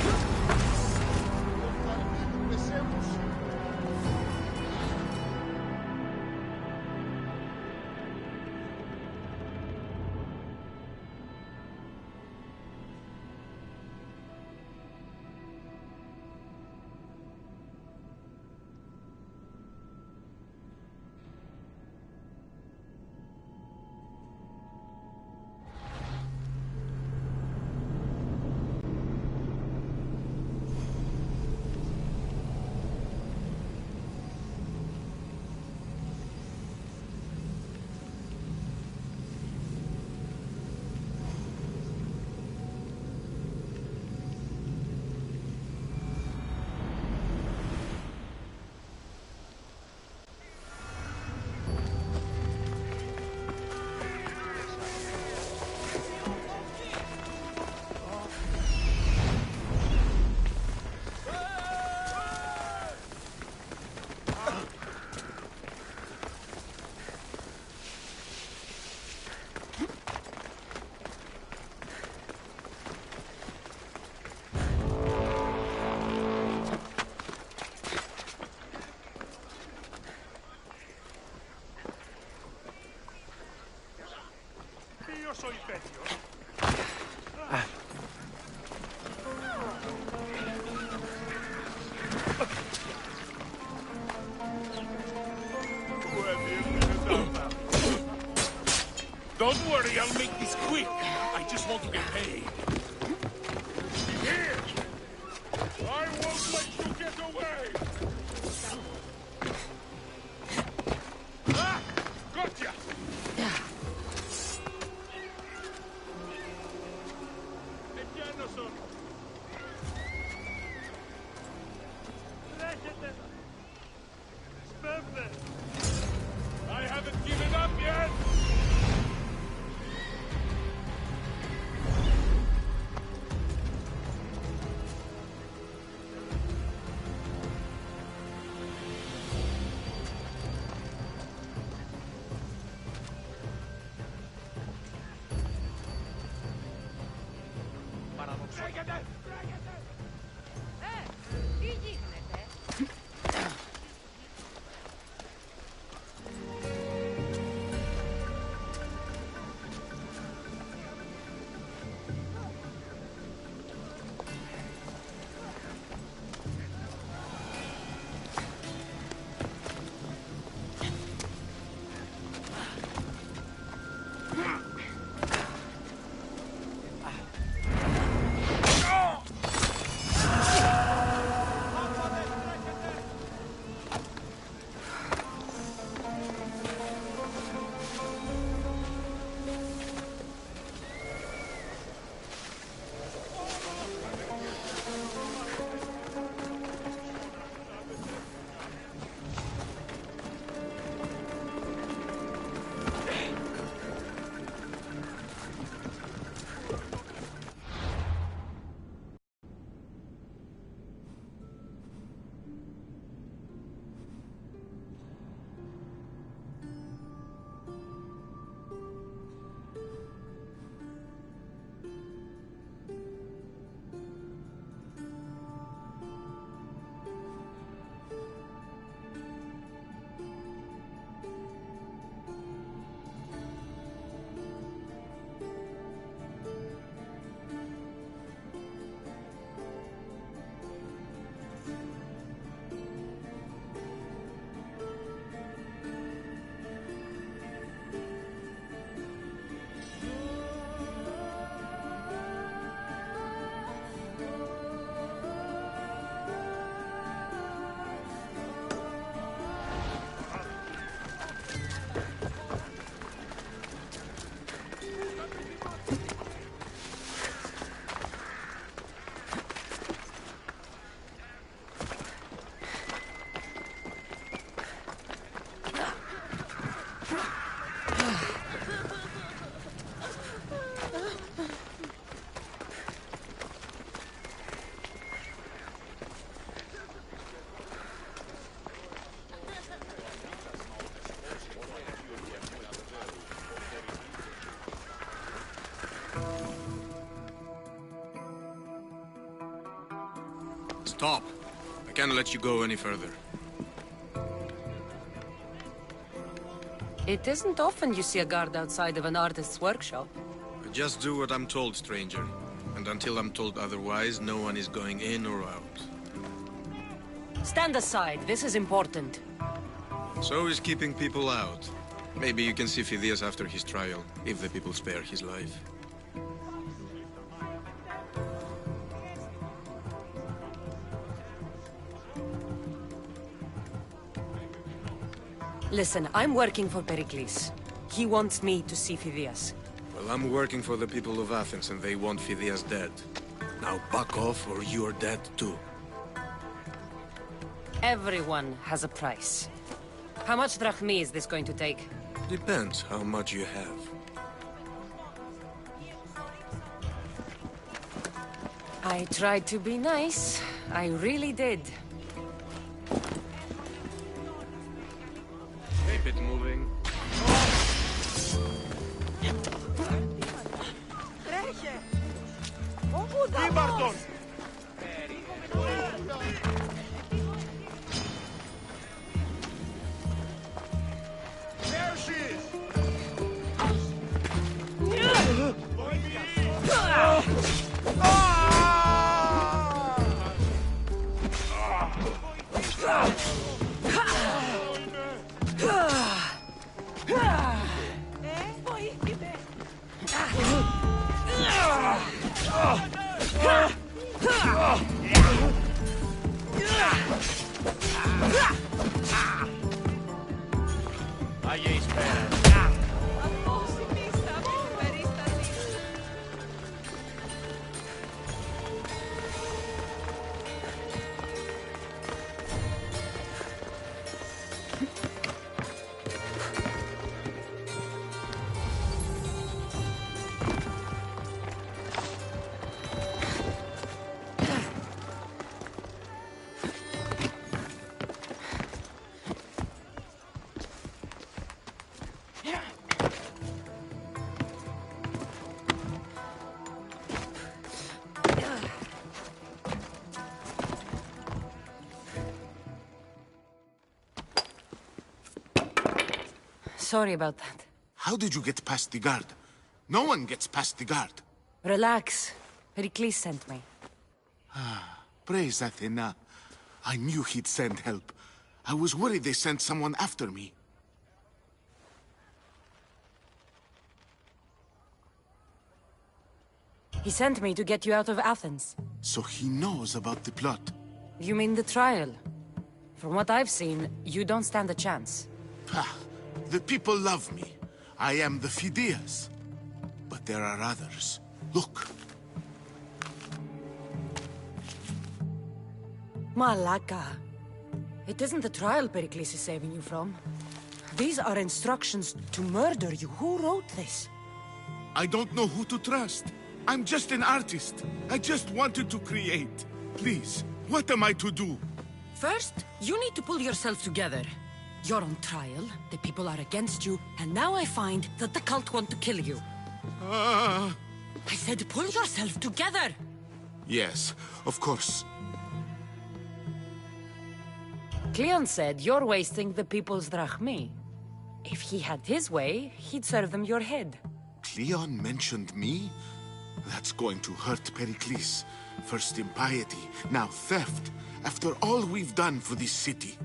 Ποιος ο υπέτειος? Don't worry, I'll make this quick. I just want to get paid. Here! I won't let you get away! Ah! Gotcha! I haven't given up yet! Τι γίνεται? Stop. I can't let you go any further. It isn't often you see a guard outside of an artist's workshop. I just do what I'm told, stranger. And until I'm told otherwise, no one is going in or out. Stand aside. This is important. So is keeping people out. Maybe you can see Phidias after his trial, if the people spare his life. Listen, I'm working for Pericles. He wants me to see Phidias. Well, I'm working for the people of Athens, and they want Phidias dead. Now back off, or you're dead too. Everyone has a price. How much drachmi is this going to take? Depends how much you have. I tried to be nice. I really did. Keep it moving. Ήμαρτον! Sorry about that. How did you get past the guard? No one gets past the guard. Relax. Pericles sent me. Praise Athena. I knew he'd send help. I was worried they sent someone after me. He sent me to get you out of Athens. So he knows about the plot. You mean the trial? From what I've seen, you don't stand a chance. The people love me. I am the Phidias. But there are others. Look. Malaka. It isn't the trial Pericles is saving you from. These are instructions to murder you. Who wrote this? I don't know who to trust. I'm just an artist. I just wanted to create. Please, what am I to do? First, you need to pull yourself together. You're on trial, the people are against you, and now I find that the cult want to kill you. I said pull yourself together! Yes, of course. Cleon said you're wasting the people's drachmi. If he had his way, he'd serve them your head. Cleon mentioned me? That's going to hurt Pericles. First impiety, now theft. After all we've done for this city.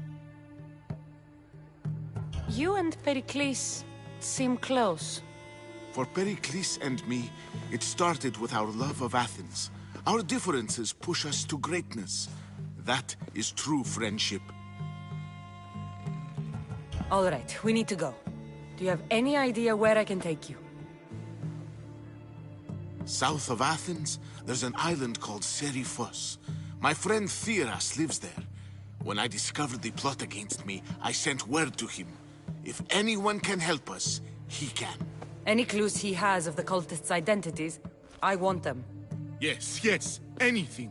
You and Pericles seem close. For Pericles and me, it started with our love of Athens. Our differences push us to greatness. That is true friendship. All right, we need to go. Do you have any idea where I can take you? South of Athens, there's an island called Seriphos. My friend Theras lives there. When I discovered the plot against me, I sent word to him. If anyone can help us, he can. Any clues he has of the cultists' identities, I want them. Yes, yes, anything.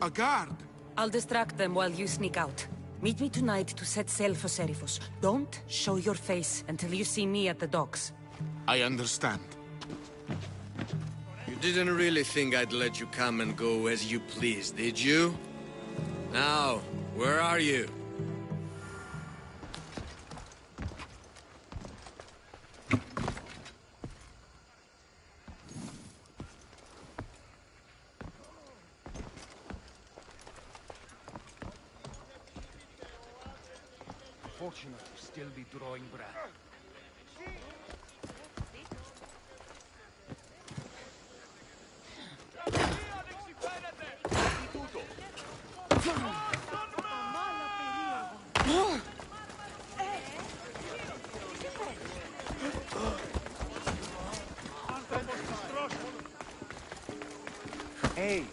A guard. I'll distract them while you sneak out. Meet me tonight to set sail for Seriphos. Don't show your face until you see me at the docks. I understand. You didn't really think I'd let you come and go as you please, did you? Now, where are you? Fortunate to still be drawing breath. Hey!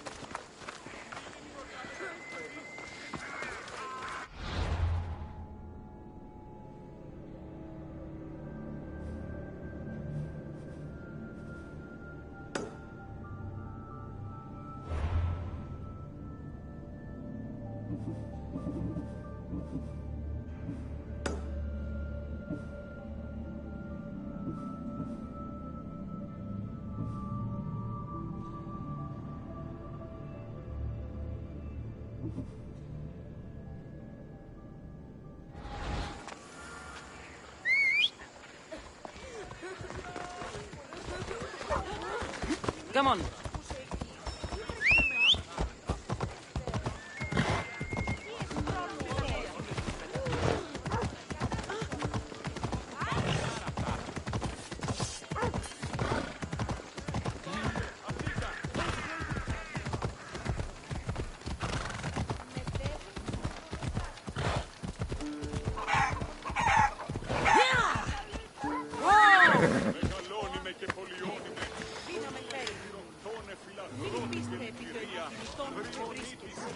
Come on.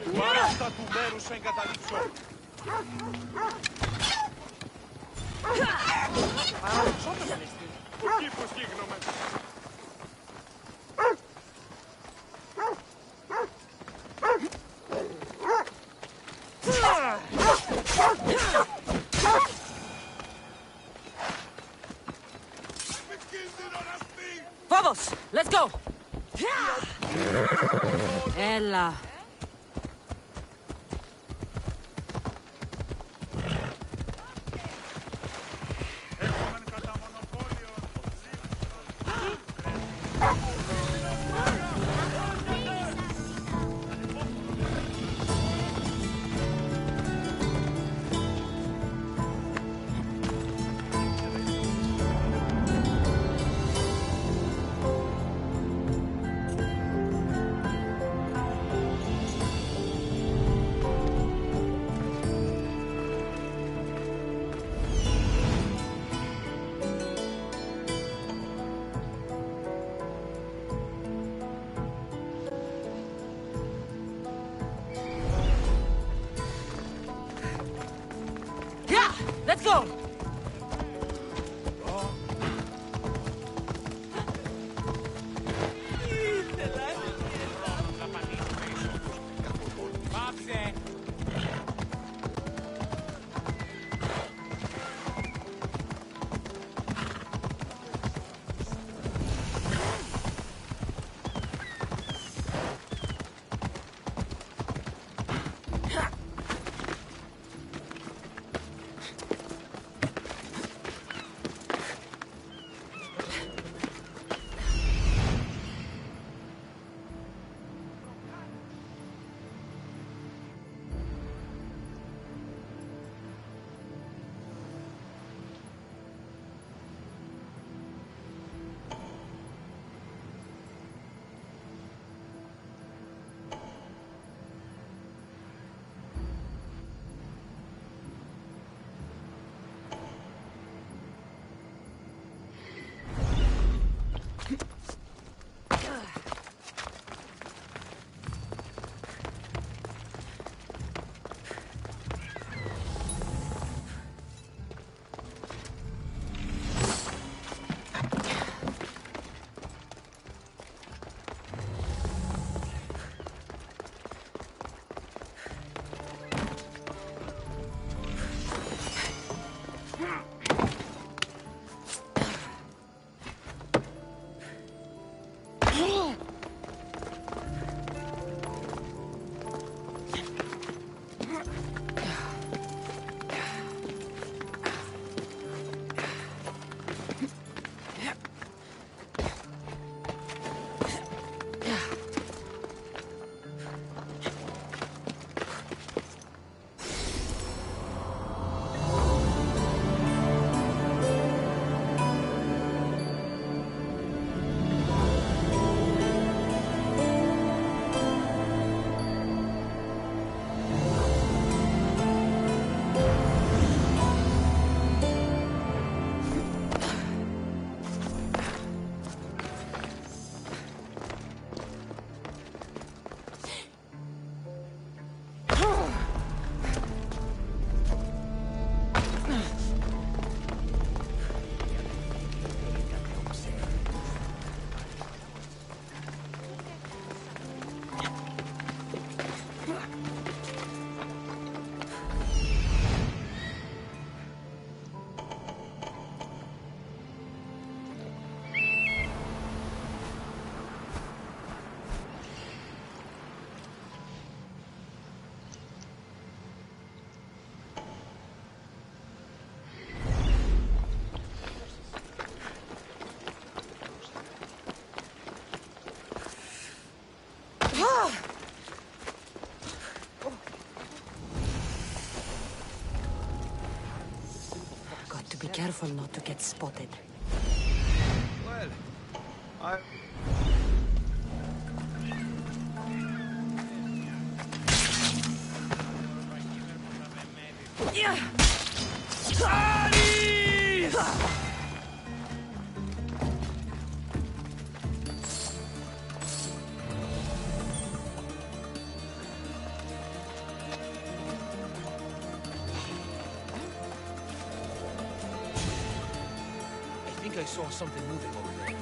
Του άραστα του μέρους εγκαταλείψω. Ο κήπος γίγνομαι. Vamos, let's go. Έλα. Let's go! careful not to get spotted. Well, I... I saw something moving over there.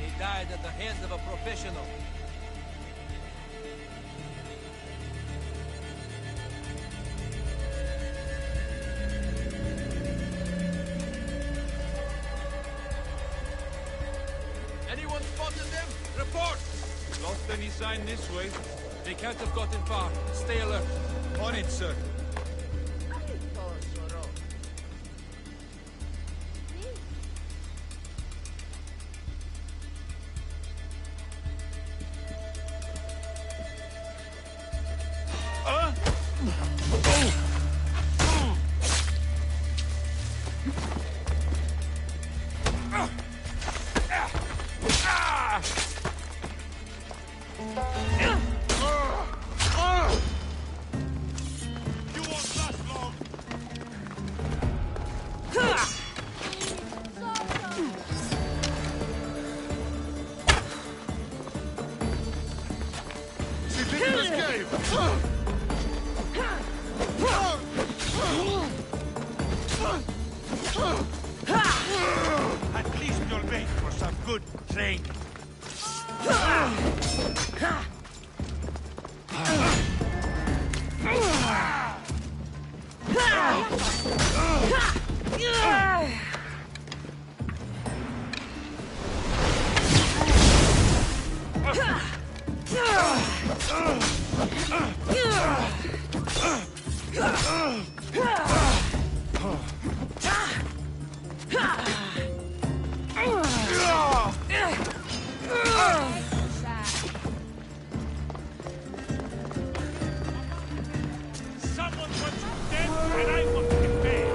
He died at the hands of a professional. Anyone spotted them? Report! Lost any sign this way? They can't have gotten far. Stay alert. On it, sir. At least you'll make for some good training. Someone wants you dead, and I want to get paid.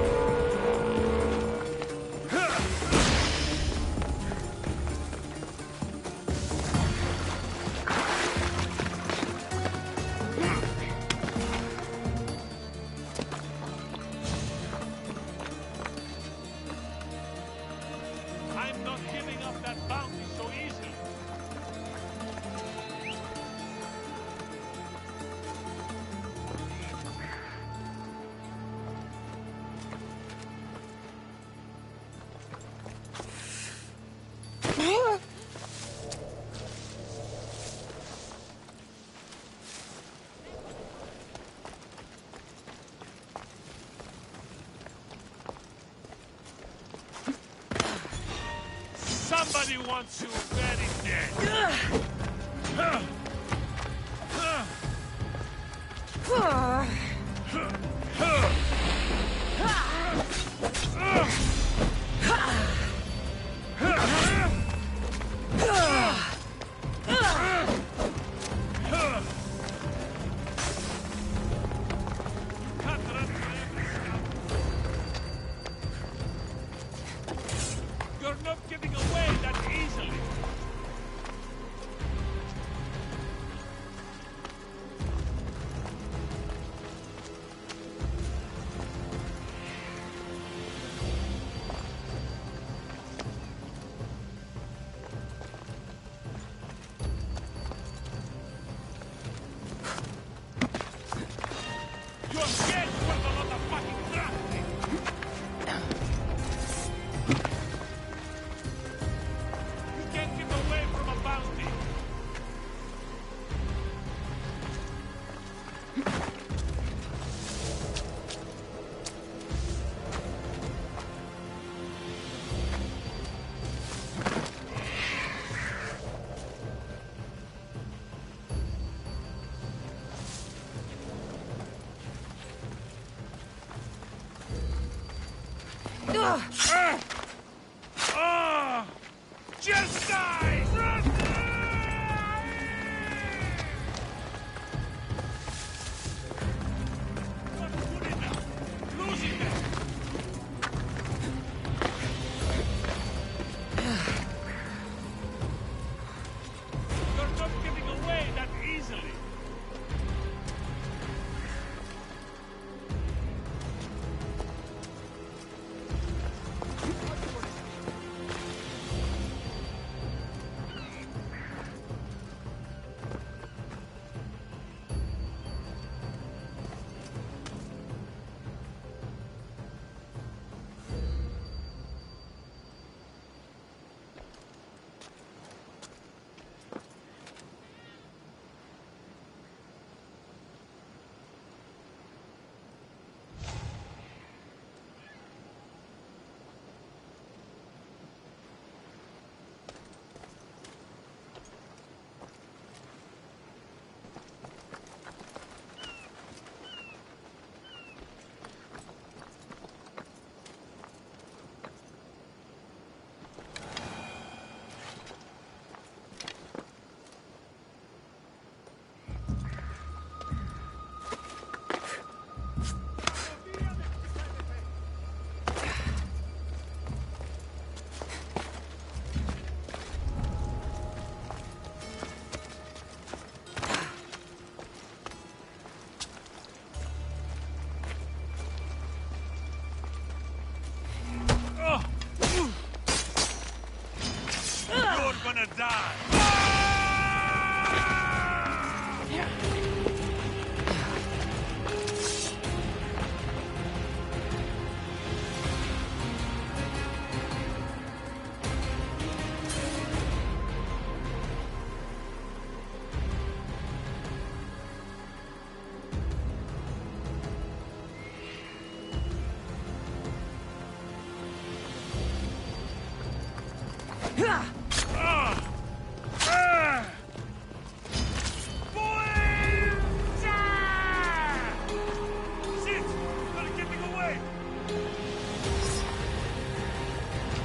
I'm not giving up that bounty so easily. Somebody wants you very dead. You're not giving away that easily. Just die! Losing them! You're not getting away that easily! You're gonna die!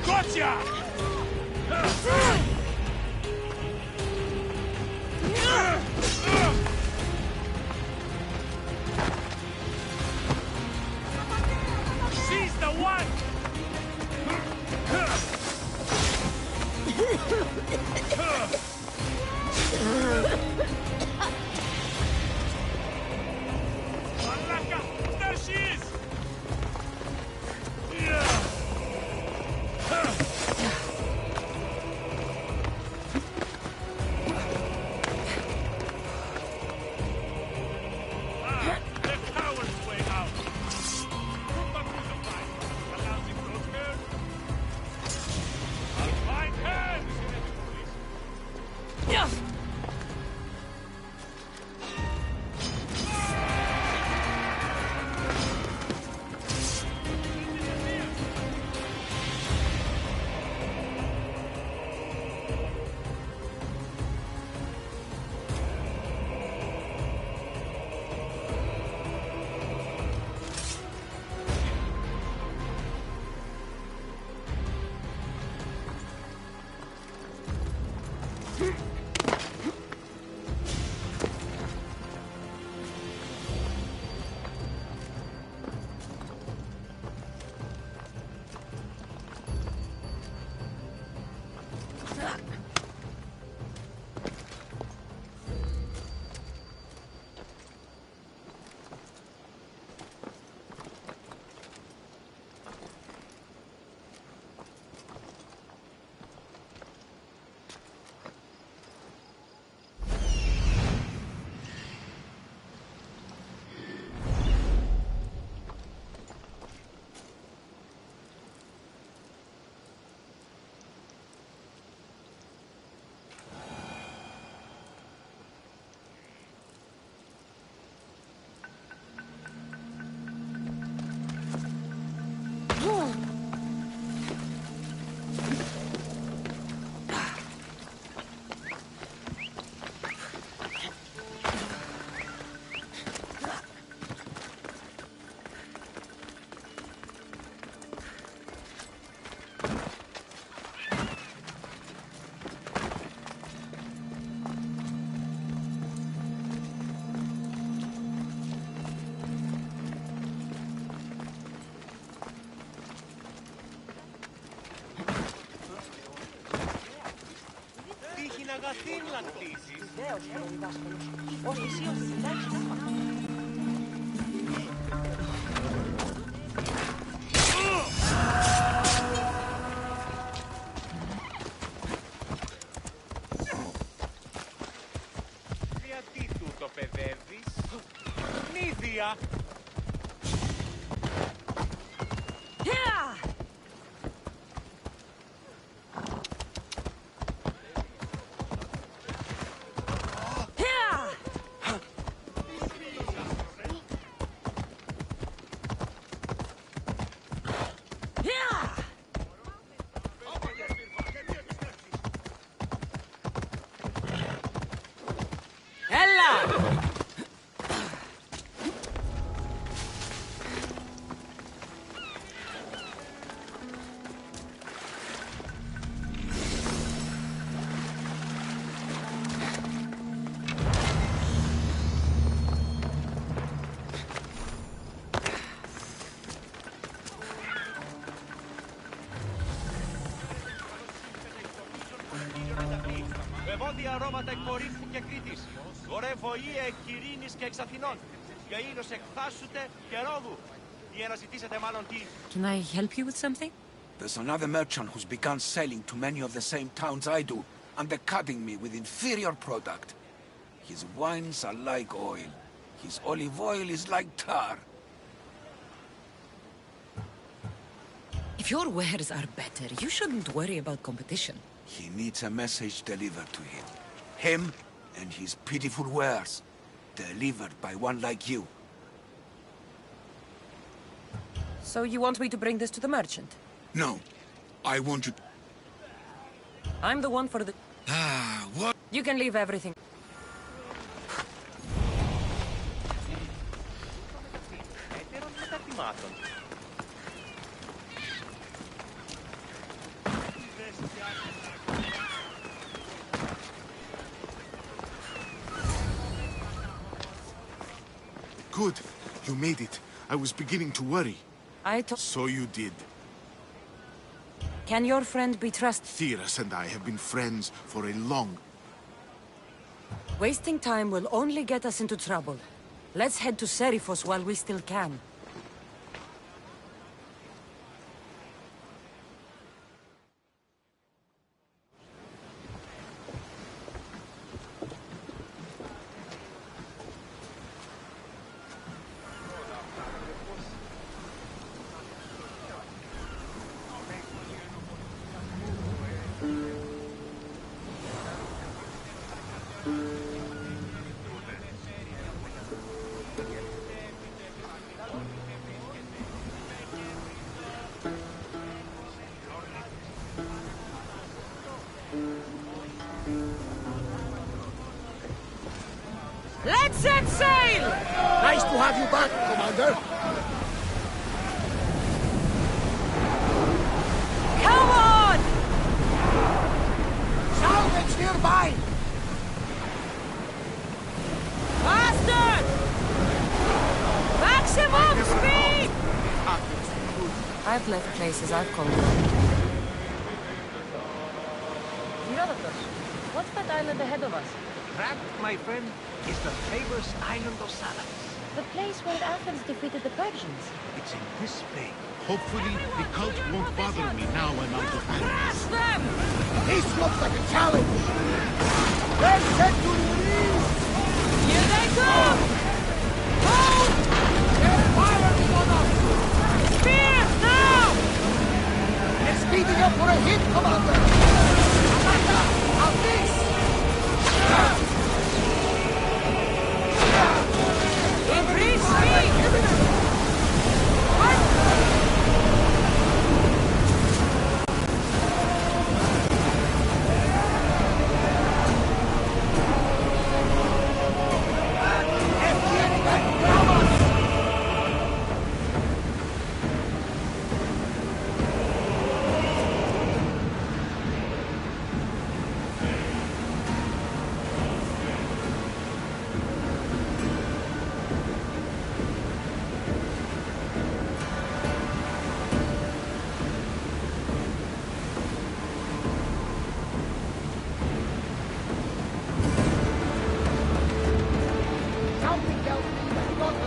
Gotcha! She's the one! Malaka! There she is! Γιατί τούτο παιδεύεις? Νίδια! Ευώδια αρώματα εκ Κορίνθου και Κρήτης. Ωραία βοήθεια εκ Κυρίνης και εξ Αθηνών. Και ήλιος εκ Θάσουτε και Ρόδου. Ή αναζητήσετε μάλλον τι... Can I help you with something? There's another merchant who's begun selling to many of the same towns I do, undercutting me with inferior product. His wines are like oil. His olive oil is like tar. If your wares are better, you shouldn't worry about competition. He needs a message delivered to him. Him and his pitiful wares. Delivered by one like you. So you want me to bring this to the merchant? No. I want you... I'm the one for the... what? You can leave everything. Good. You made it. I was beginning to worry. So you did. Can your friend be trusted? Theras and I have been friends for a long... Wasting time will only get us into trouble. Let's head to Serifos while we still can. Let's set sail! Nice to have you back, Commander. Come on! Salvage nearby! Faster! Maximum speed! I've left places I've called. Herodotus, what's that island ahead of us? That, my friend, is the famous island of Salamis. The place where Athens defeated the Persians. It's in this bay. Hopefully, the cult won't bother me now I'm out of Crush hands. them! This looks like a challenge! Let's head to the east! Here they come! Hold! They're firing on us! Spears now! They're speeding up for a hit, Commander! Amanda, out this! Increase speed!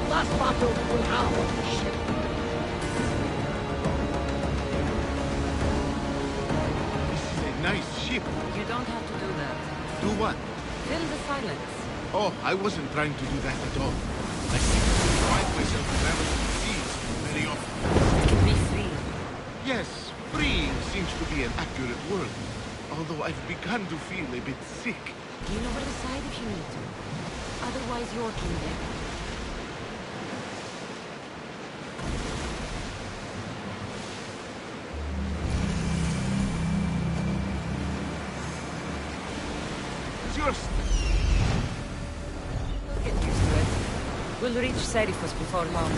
last battle will have ship. This is a nice ship. You don't have to do that. Do what? Fill the silence. Oh, I wasn't trying to do that at all. I simply find myself traveling the seas very often. Be free. Yes, freeing seems to be an accurate word. Although I've begun to feel a bit sick. Lean over the side if you need to. Otherwise, you're king. Just You'll get used to it. We'll reach Serifos before long.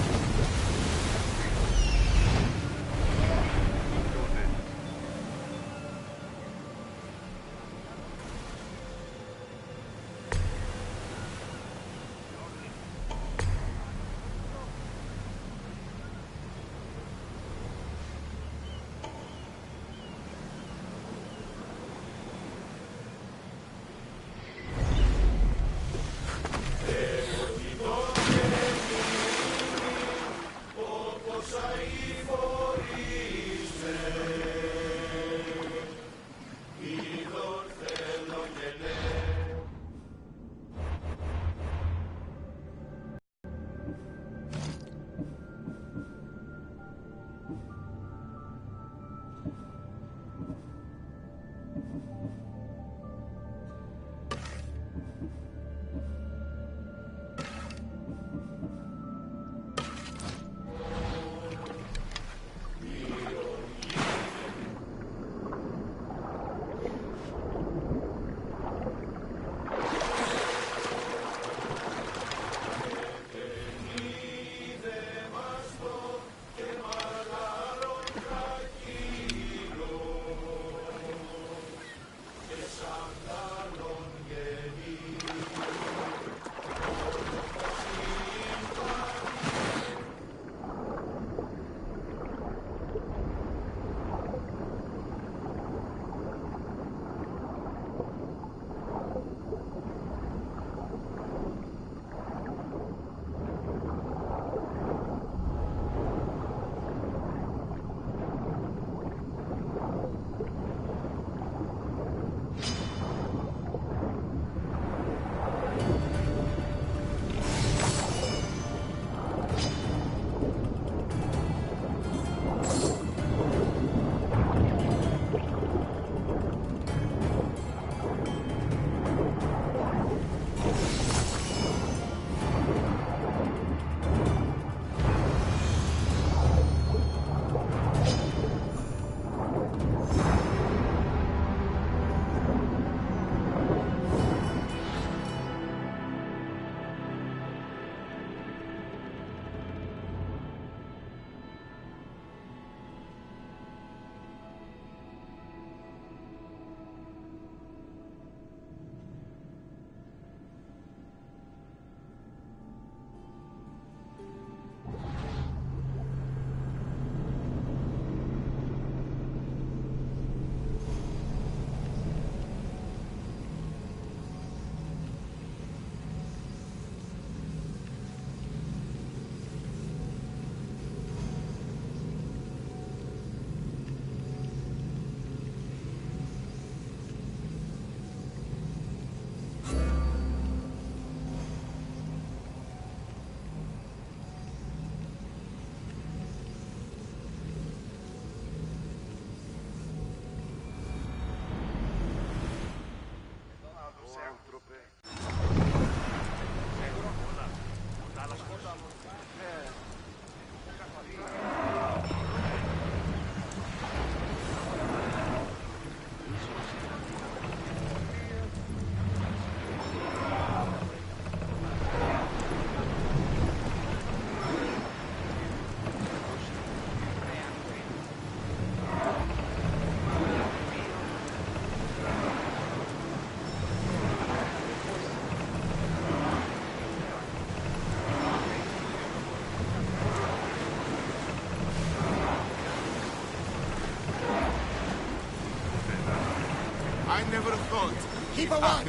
never thought. Keep a watch.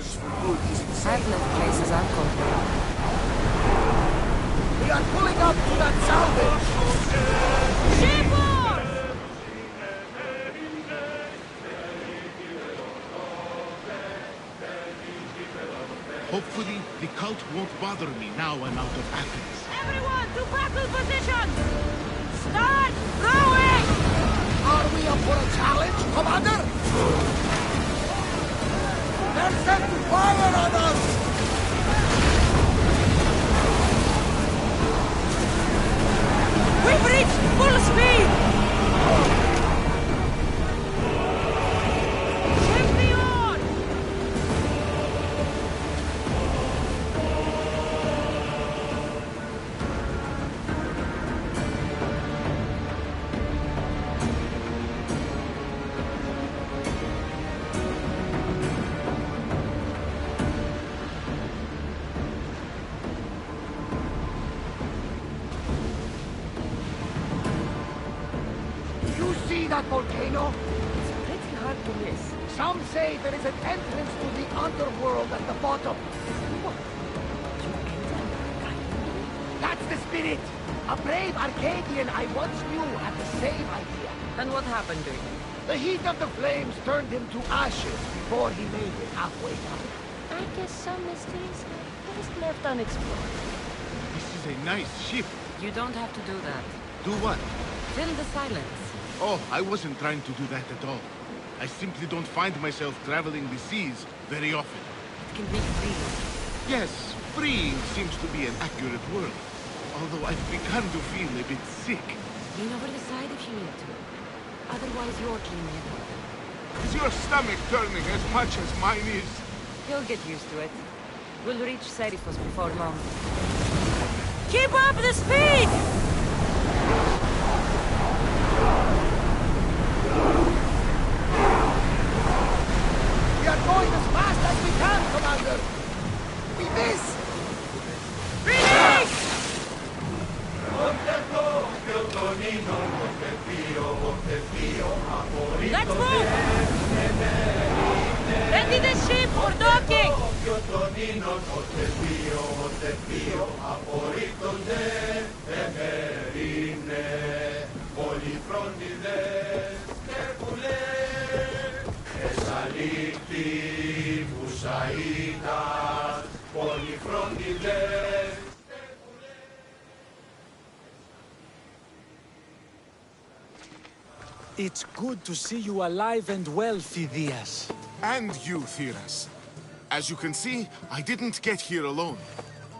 I've left places I've gone. We are pulling up to that salvage! Shipboard! Hopefully, the cult won't bother me now I'm out of Athens. Everyone to battle positions! Start throwing! Are we up for a challenge, Commander? They're set to fire on us! We've reached full speed! Champion! You see that volcano? It's pretty hard to miss. Some say there is an entrance to the underworld at the bottom. That's the spirit! A brave Arcadian I once knew had the same idea. And what happened to him? The heat of the flames turned him to ashes before he made it halfway down. I guess some mysteries are best left unexplored. This is a nice ship. You don't have to do that. Do what? Fill the silence. Oh, I wasn't trying to do that at all. I simply don't find myself traveling the seas very often. It can be freeing. Yes, freeing seems to be an accurate word. Although I've begun to feel a bit sick. Lean over the side if you need to. Otherwise, you're cleaning it up. Is your stomach turning as much as mine is? You'll get used to it. We'll reach Serifos before long. Keep up the speed! We are going as fast as we can, Commander! We miss! Finish! Let's move! Ready the ship for docking! It's good to see you alive and well, Phidias. And you, Theras. As you can see, I didn't get here alone.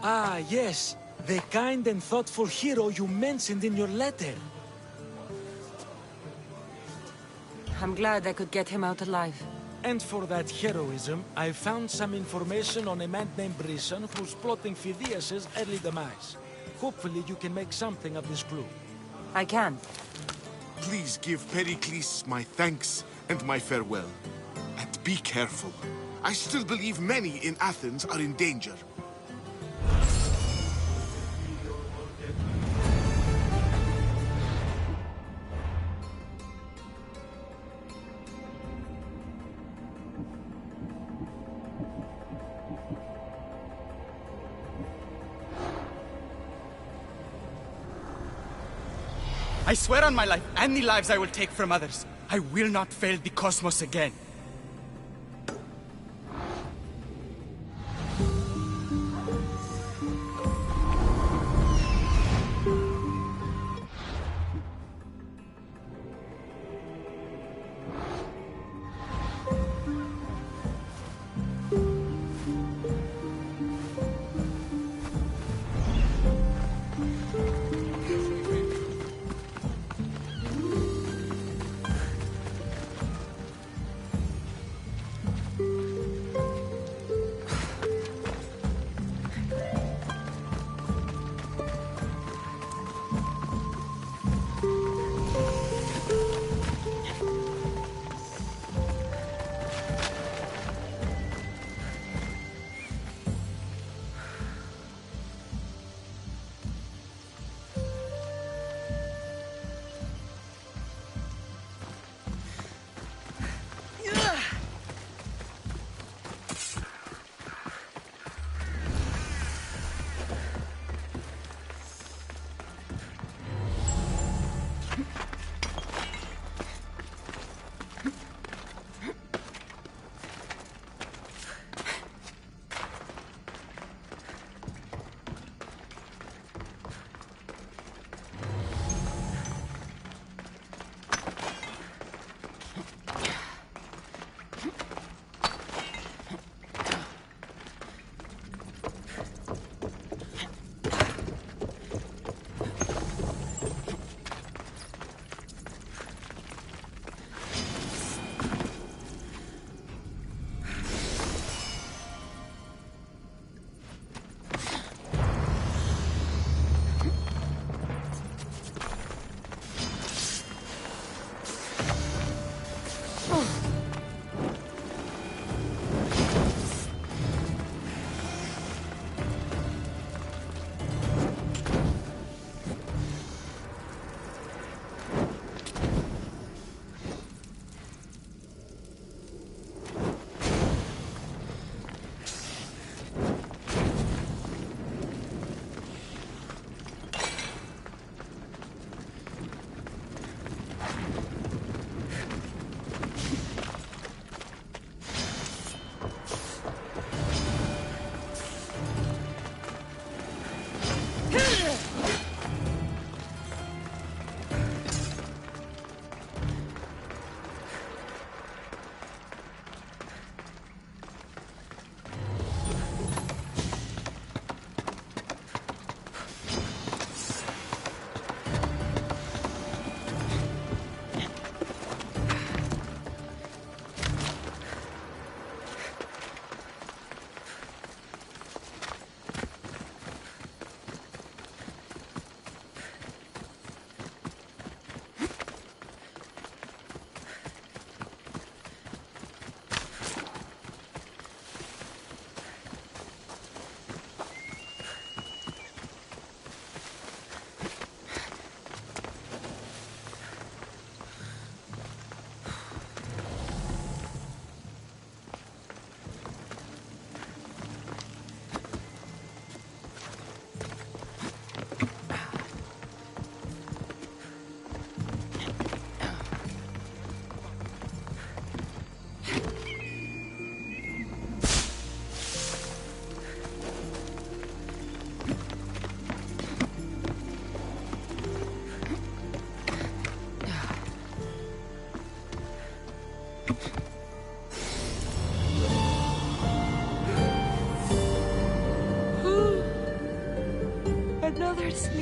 Ah, yes. The kind and thoughtful hero you mentioned in your letter. I'm glad I could get him out alive. And for that heroism, I found some information on a man named Brisson who's plotting Phidias' early demise. Hopefully you can make something of this clue. I can. Please give Pericles my thanks and my farewell. And be careful. I still believe many in Athens are in danger. I swear on my life and the lives I will take from others, I will not fail the cosmos again.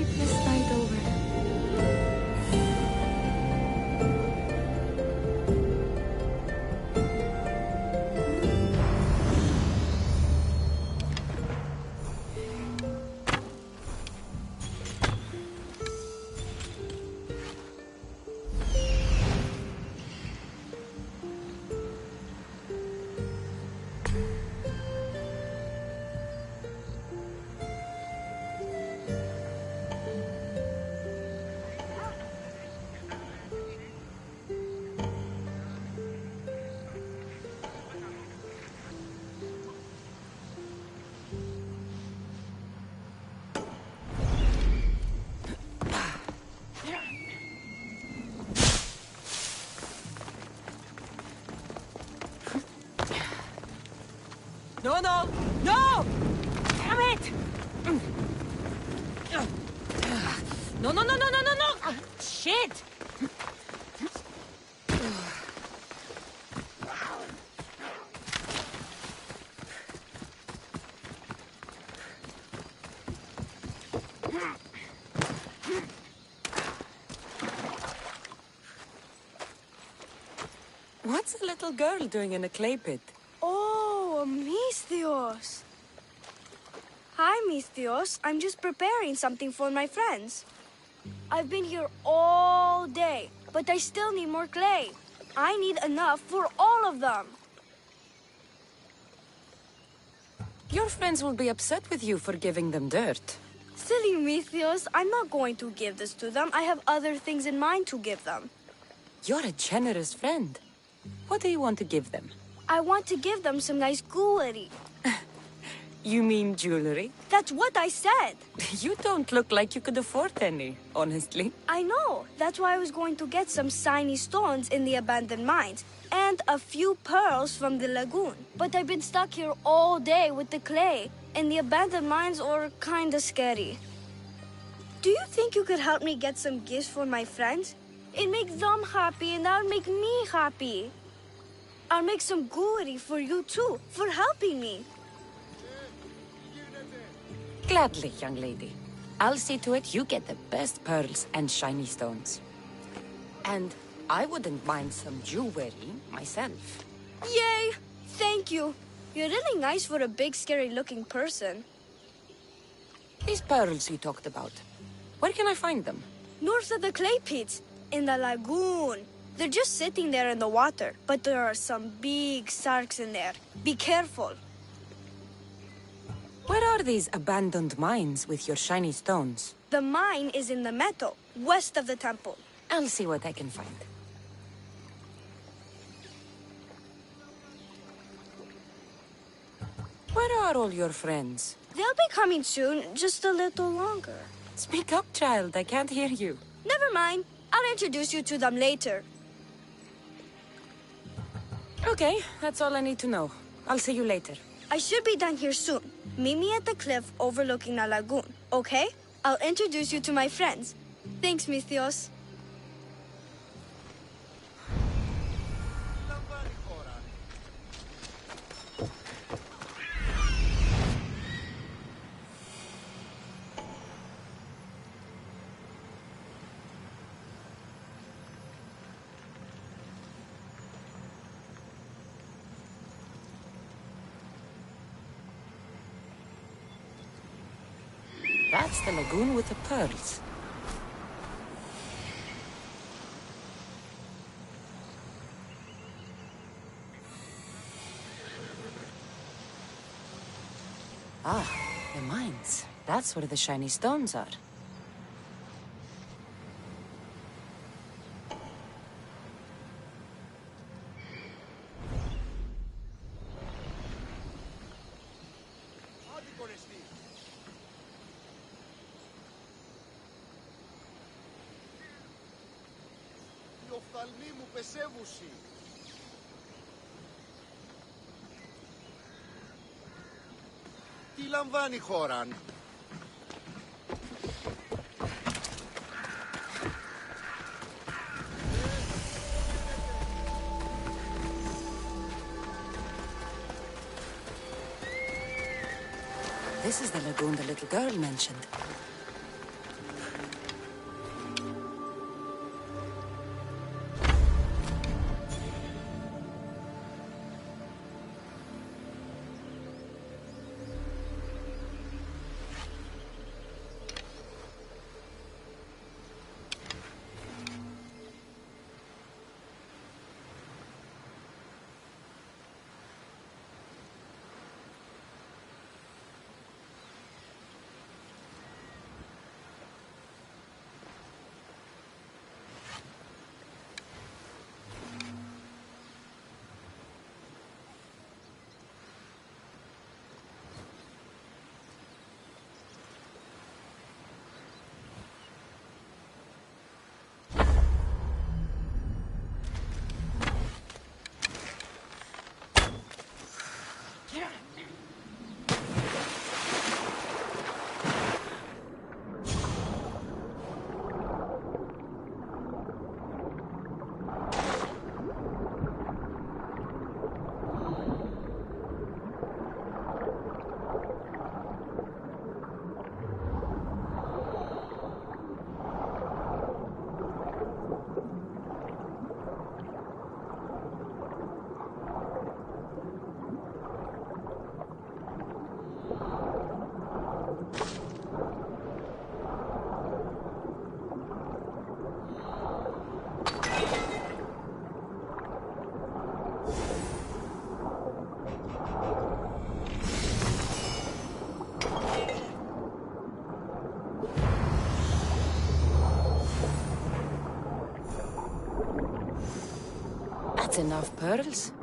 sleepless night over. No, no! No! Damn it! No, no, no, no, no, no, no! Shit! What's a little girl doing in a clay pit? Oh, Misthios. Hi, Misthios. I'm just preparing something for my friends. I've been here all day, but I still need more clay. I need enough for all of them. Your friends will be upset with you for giving them dirt. Silly Misthios, I'm not going to give this to them. I have other things in mind to give them. You're a generous friend. What do you want to give them? I want to give them some nice jewelry. You mean jewelry? That's what I said. You don't look like you could afford any, honestly. I know. That's why I was going to get some shiny stones in the abandoned mines and a few pearls from the lagoon. But I've been stuck here all day with the clay, and the abandoned mines are kinda scary. Do you think you could help me get some gifts for my friends? It makes them happy, and that'll make me happy. I'll make some jewelry for you too, for helping me. Gladly, young lady. I'll see to it you get the best pearls and shiny stones. And I wouldn't mind some jewelry myself. Yay! Thank you. You're really nice for a big, scary-looking person. These pearls you talked about, where can I find them? North of the clay pits, in the lagoon. They're just sitting there in the water, but there are some big sharks in there. Be careful. Where are these abandoned mines with your shiny stones? The mine is in the meadow, west of the temple. I'll see what I can find. Where are all your friends? They'll be coming soon, just a little longer. Speak up, child. I can't hear you. Never mind. I'll introduce you to them later. Okay, that's all I need to know. I'll see you later. I should be done here soon. Meet me at the cliff overlooking the lagoon, okay? I'll introduce you to my friends. Thanks, Misthios. That's the lagoon with the pearls. Ah, the mines. That's where the shiny stones are. Τι λαμβάνει χώρα? This is the lagoon the little girl mentioned. That's enough pearls.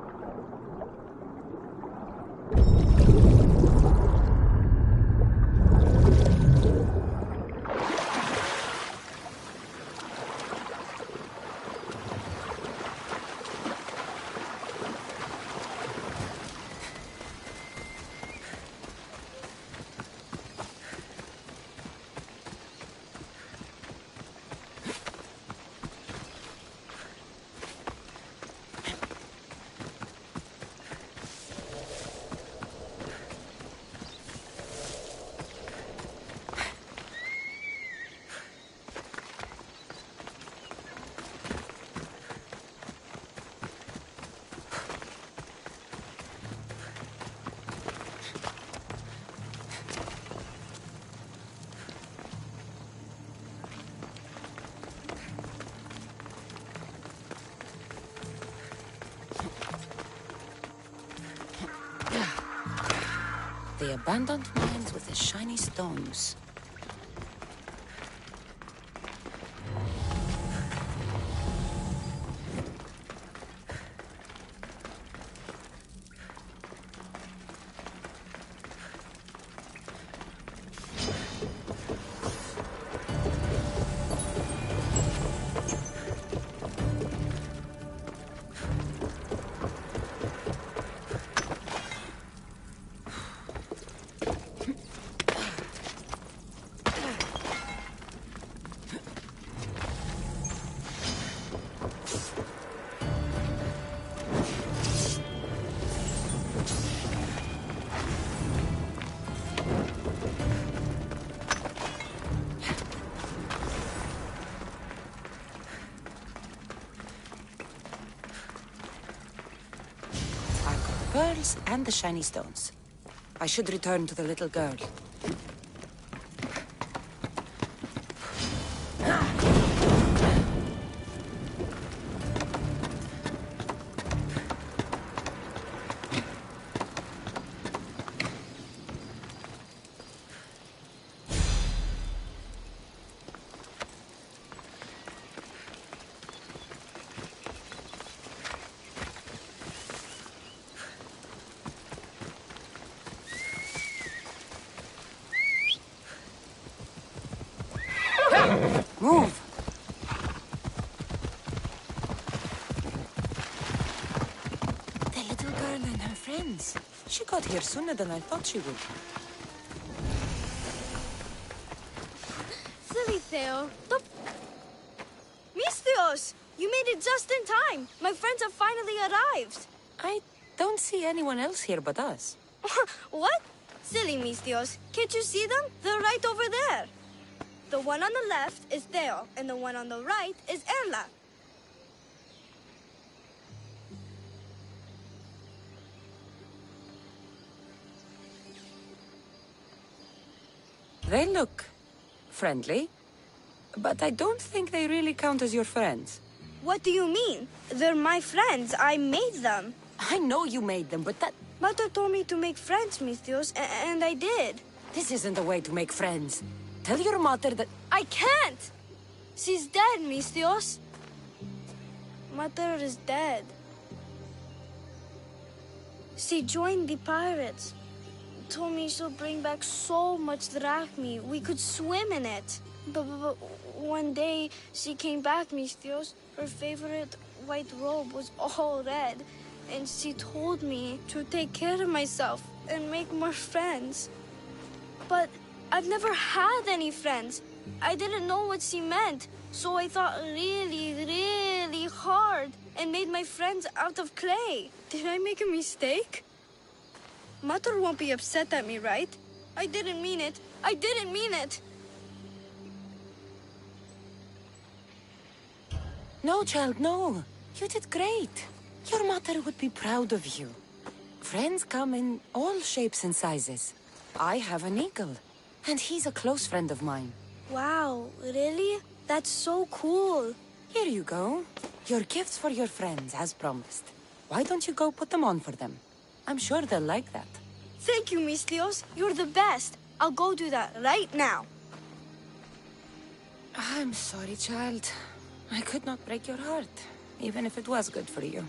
The abandoned mines with the shiny stones. Pearls and the shiny stones. I should return to the little girl. Move! The little girl and her friends. She got here sooner than I thought she would. Silly Theo. Misthios! You made it just in time! My friends have finally arrived! I don't see anyone else here but us. What? Silly Misthios. Can't you see them? They're right over there. The one on the left is Theo, and the one on the right is Erla. They look friendly, but I don't think they really count as your friends. What do you mean? They're my friends. I made them. I know you made them, but that... Mother told me to make friends, Misthios, and I did. This isn't the way to make friends. Tell your mother that... I can't! She's dead, Misthios. Mother is dead. She joined the pirates. Told me she'll bring back so much drachmi. We could swim in it. But one day, she came back, Misthios. Her favorite white robe was all red. And she told me to take care of myself and make more friends. But I've never had any friends. I didn't know what she meant, so I thought really, really hard and made my friends out of clay. Did I make a mistake? Mother won't be upset at me, right? I didn't mean it. I didn't mean it. No, child, no. You did great. Your mother would be proud of you. Friends come in all shapes and sizes. I have an eagle, and he's a close friend of mine. Wow, really? That's so cool. Here you go. Your gifts for your friends, as promised. Why don't you go put them on for them? I'm sure they'll like that. Thank you, Misthios. You're the best. I'll go do that right now. I'm sorry, child. I could not break your heart, even if it was good for you.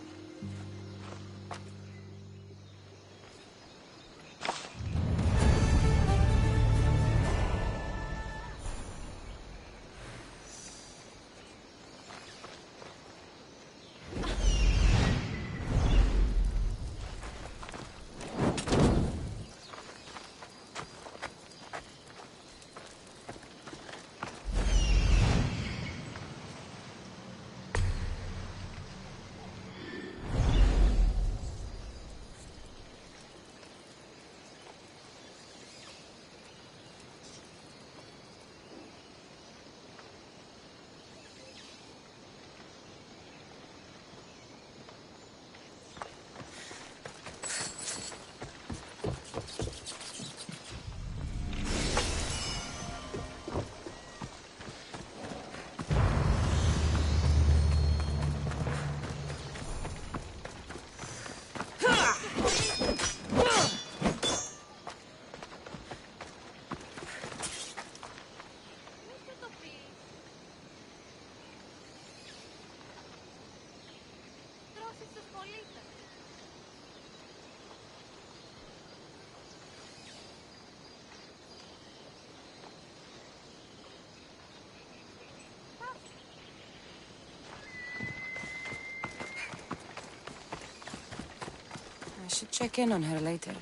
I should check in on her later.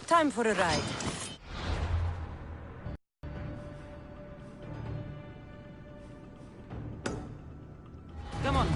Time for a ride. Come on.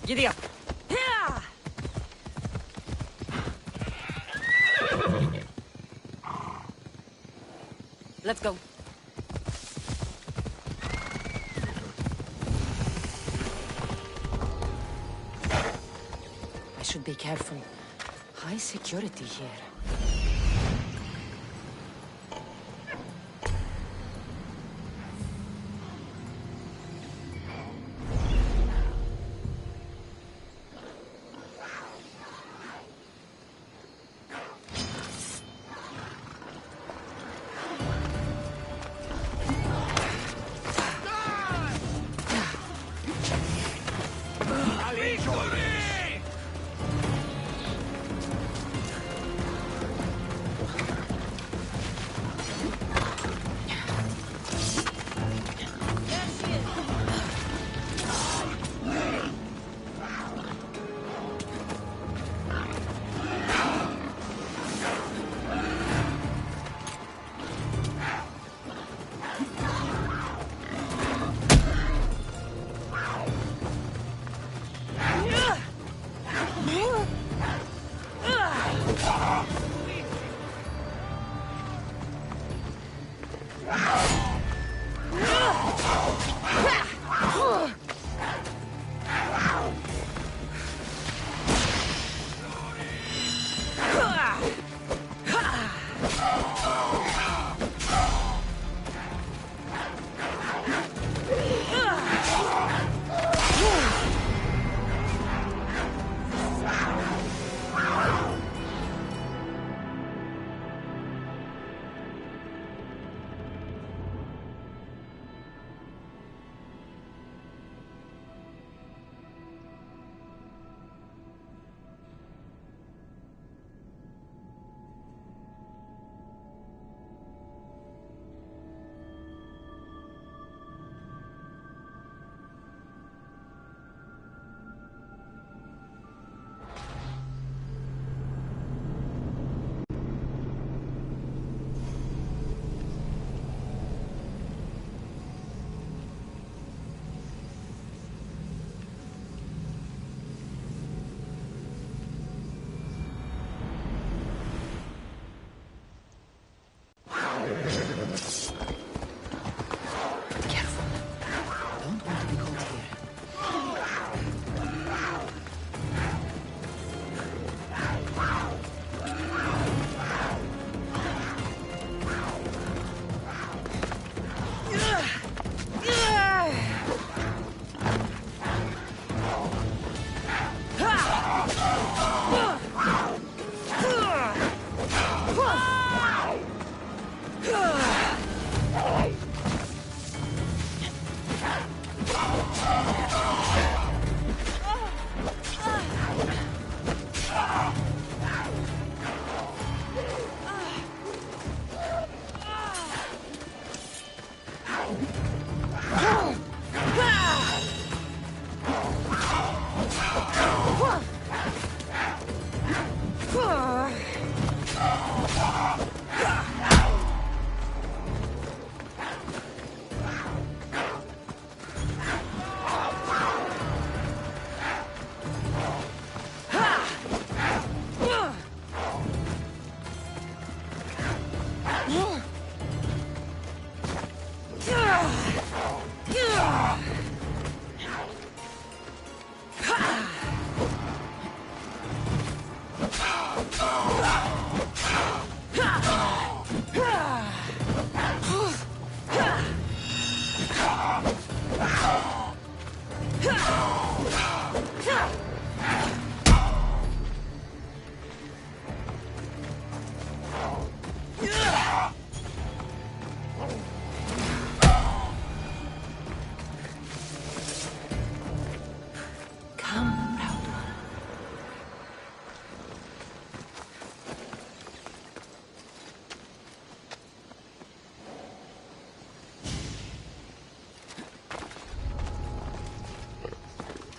Giddy up. Yeah! Let's go. I should be careful. High security here.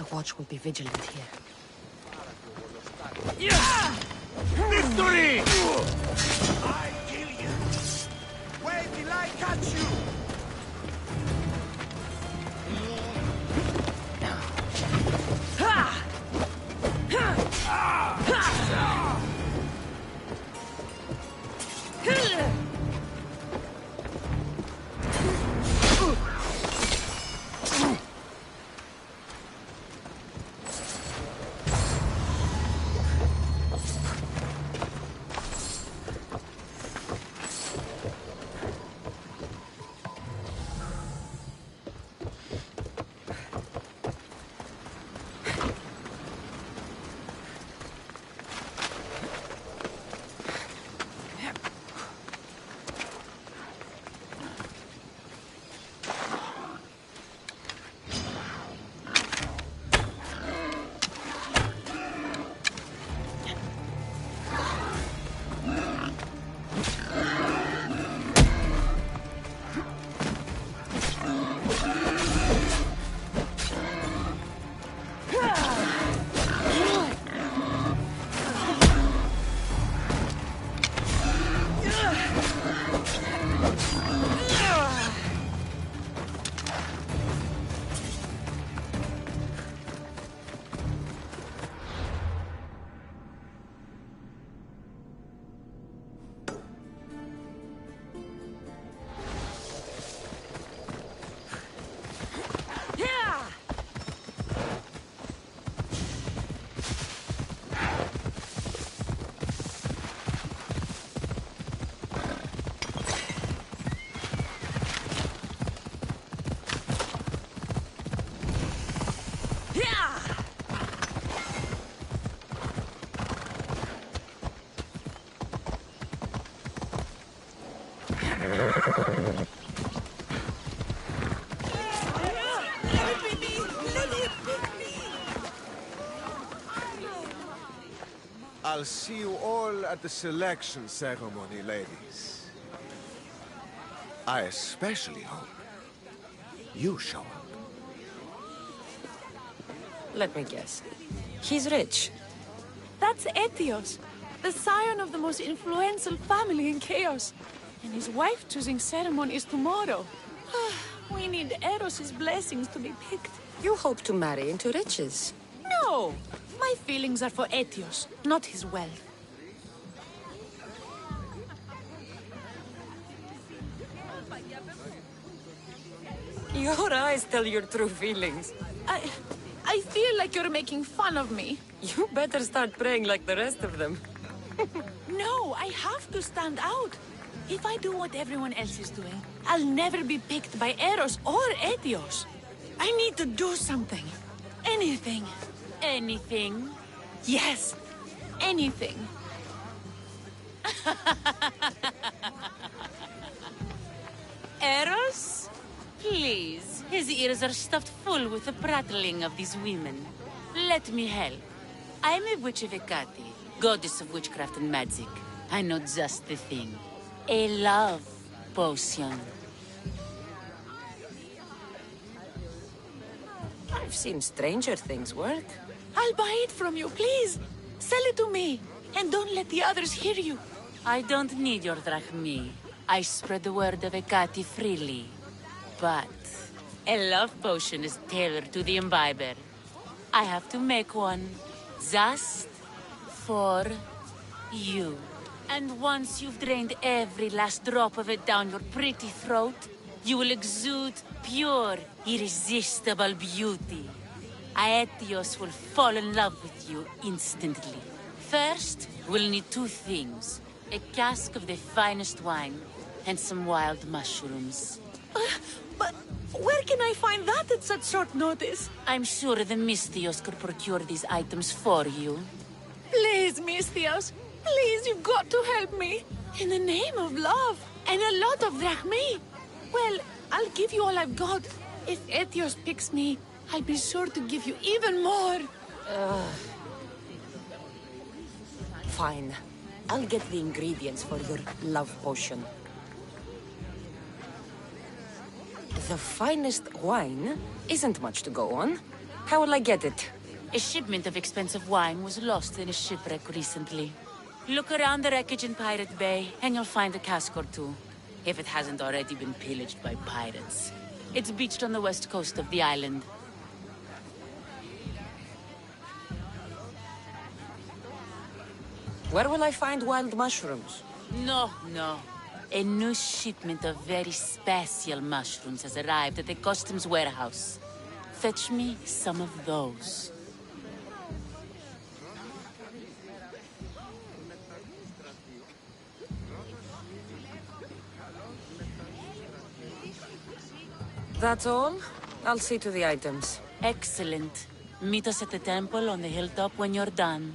Watch will be vigilant here. Victory! I kill you! Wait till I catch you! I'll see you all at the selection ceremony, ladies. I especially hope you show up. Let me guess. He's rich. That's Etios, the scion of the most influential family in Chaos. And his wife-choosing ceremony is tomorrow. We need Eros's blessings to be picked. You hope to marry into riches. No! My feelings are for Etios, not his wealth. Your eyes tell your true feelings. I feel like you're making fun of me. You better start praying like the rest of them. No, I have to stand out. If I do what everyone else is doing, I'll never be picked by Eros or Etios. I need to do something. Anything. Anything. Yes, anything. Eros? Please, his ears are stuffed full with the prattling of these women. Let me help. I'm a witch of Hecate, goddess of witchcraft and magic. I know just the thing. A love potion. I've seen stranger things work. I'll buy it from you, please. Sell it to me, and don't let the others hear you. I don't need your drachmi. I spread the word of Ekati freely. But a love potion is tailored to the imbiber. I have to make one just for you. And once you've drained every last drop of it down your pretty throat, you will exude pure, irresistible beauty. Aetios will fall in love with you instantly. First, we'll need two things. A cask of the finest wine, and some wild mushrooms. But where can I find that at such short notice? I'm sure the Mystios could procure these items for you. Please, Mystios. Please, you've got to help me. In the name of love. And a lot of drachmi. Well, I'll give you all I've got. If Etios picks me, I'll be sure to give you even more. Fine. I'll get the ingredients for your love potion. The finest wine isn't much to go on. How will I get it? A shipment of expensive wine was lost in a shipwreck recently. Look around the wreckage in Pirate Bay, and you'll find a cask or two. If it hasn't already been pillaged by pirates. It's beached on the west coast of the island. Where will I find wild mushrooms? No. A new shipment of very special mushrooms has arrived at the customs warehouse. Fetch me some of those. That's all? I'll see to the items. Excellent. Meet us at the temple on the hilltop when you're done.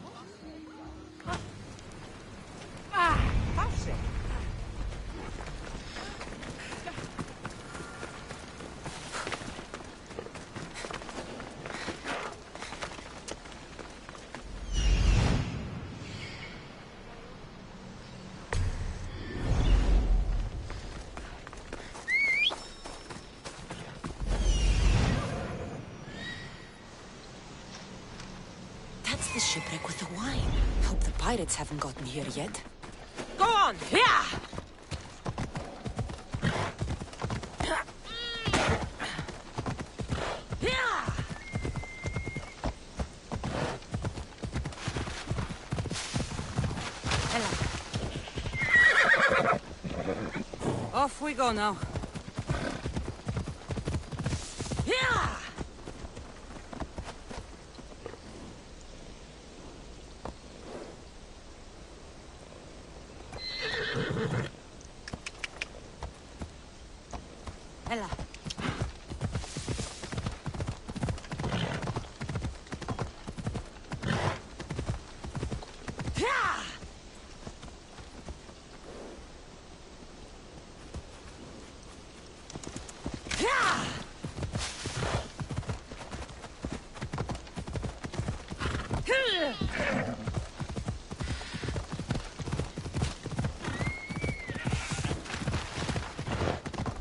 The shipwreck with the wine. Hope the pirates haven't gotten here yet. Go on! Yeah! Off we go now.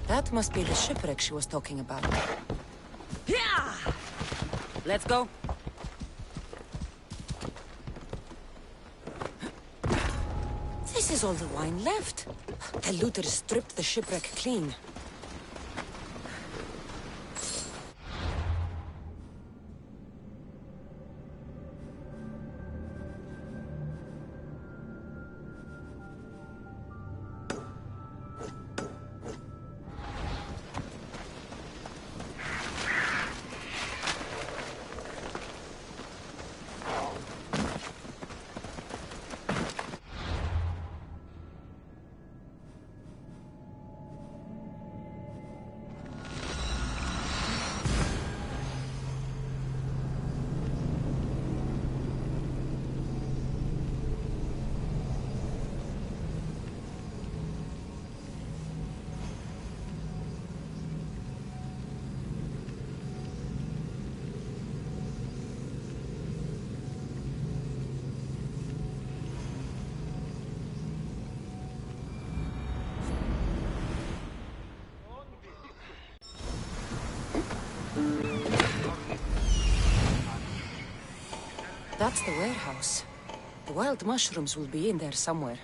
That must be the shipwreck she was talking about. Let's go. This is all the wine left. The looters stripped the shipwreck clean. That's the warehouse. The wild mushrooms will be in there somewhere.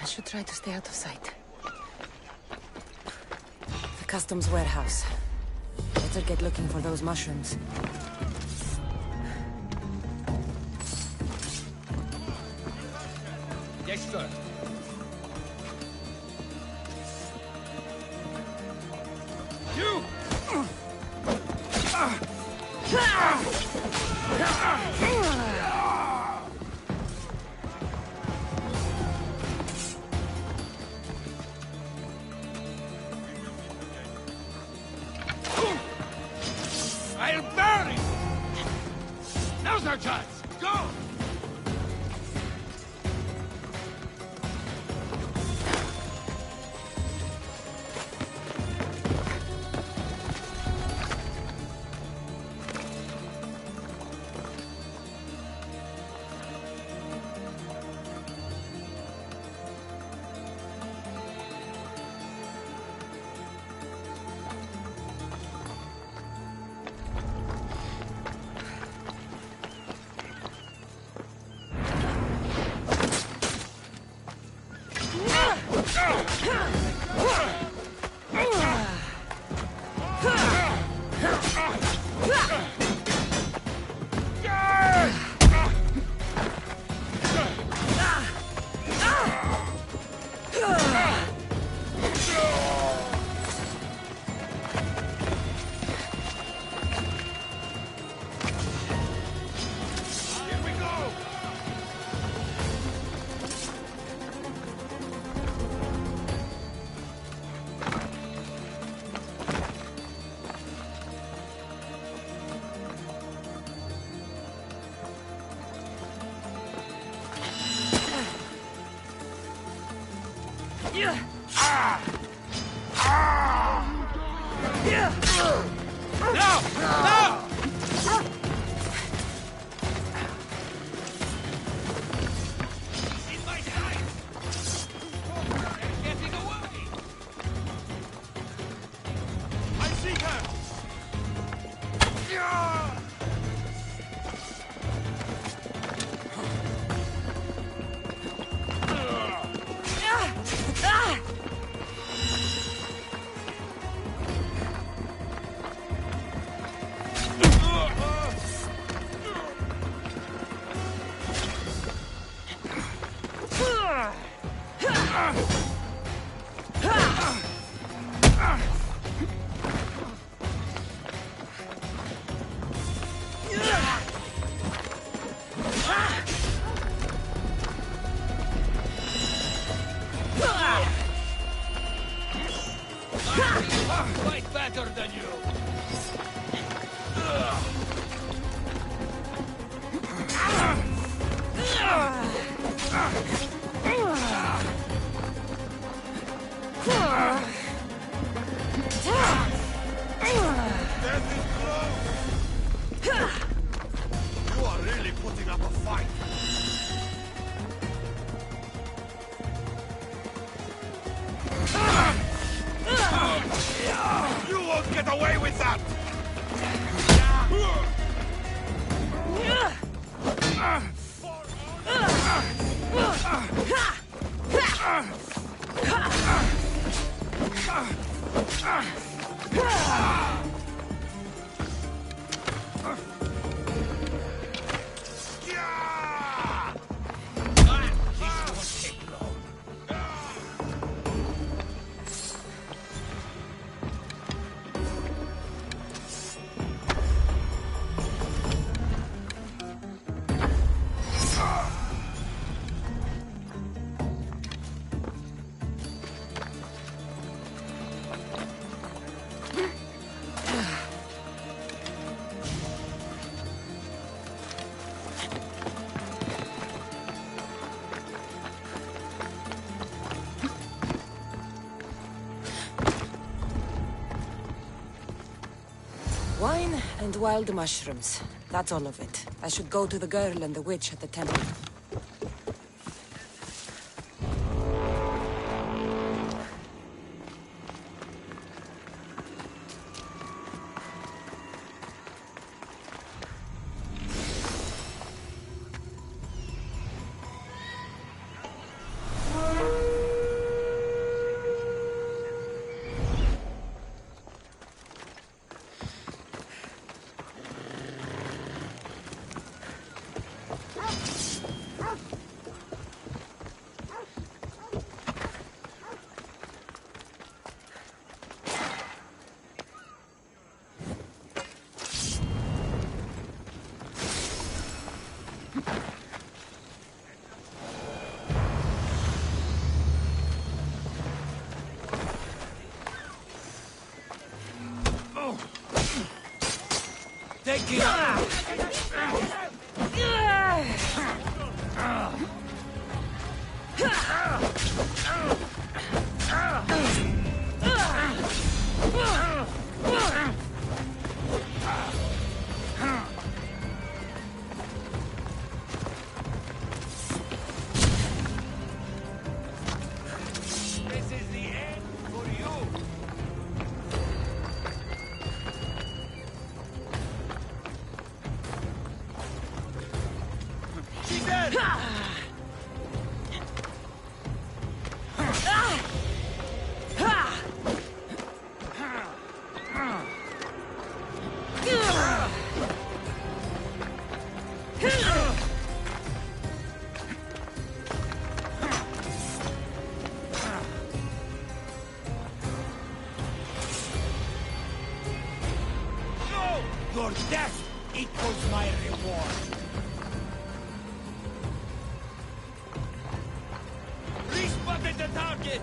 I should try to stay out of sight. The customs warehouse. Better get looking for those mushrooms. Yes, sir. You! I'll bury you! Now's our chance! Go! Fight better than you! Death is close! You are really putting up a fight! You won't get away with that! Found wild mushrooms. That's all of it. I should go to the girl and the witch at the temple. Take it out! Your death equals my reward. Respotted the target!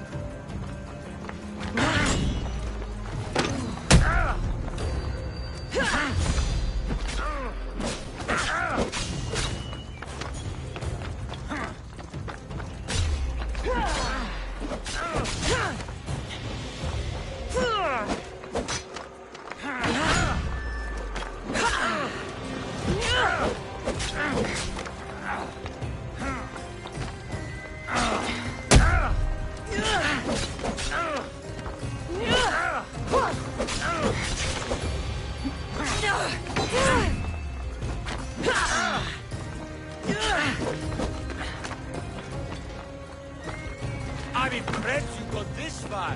I'm impressed you got this far.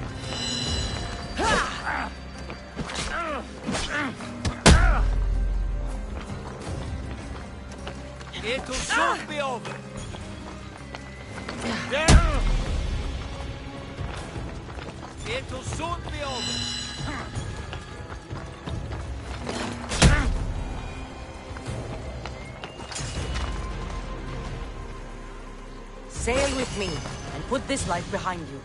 It'll soon be over. There. It'll soon be over. Sail with me, and put this life behind you.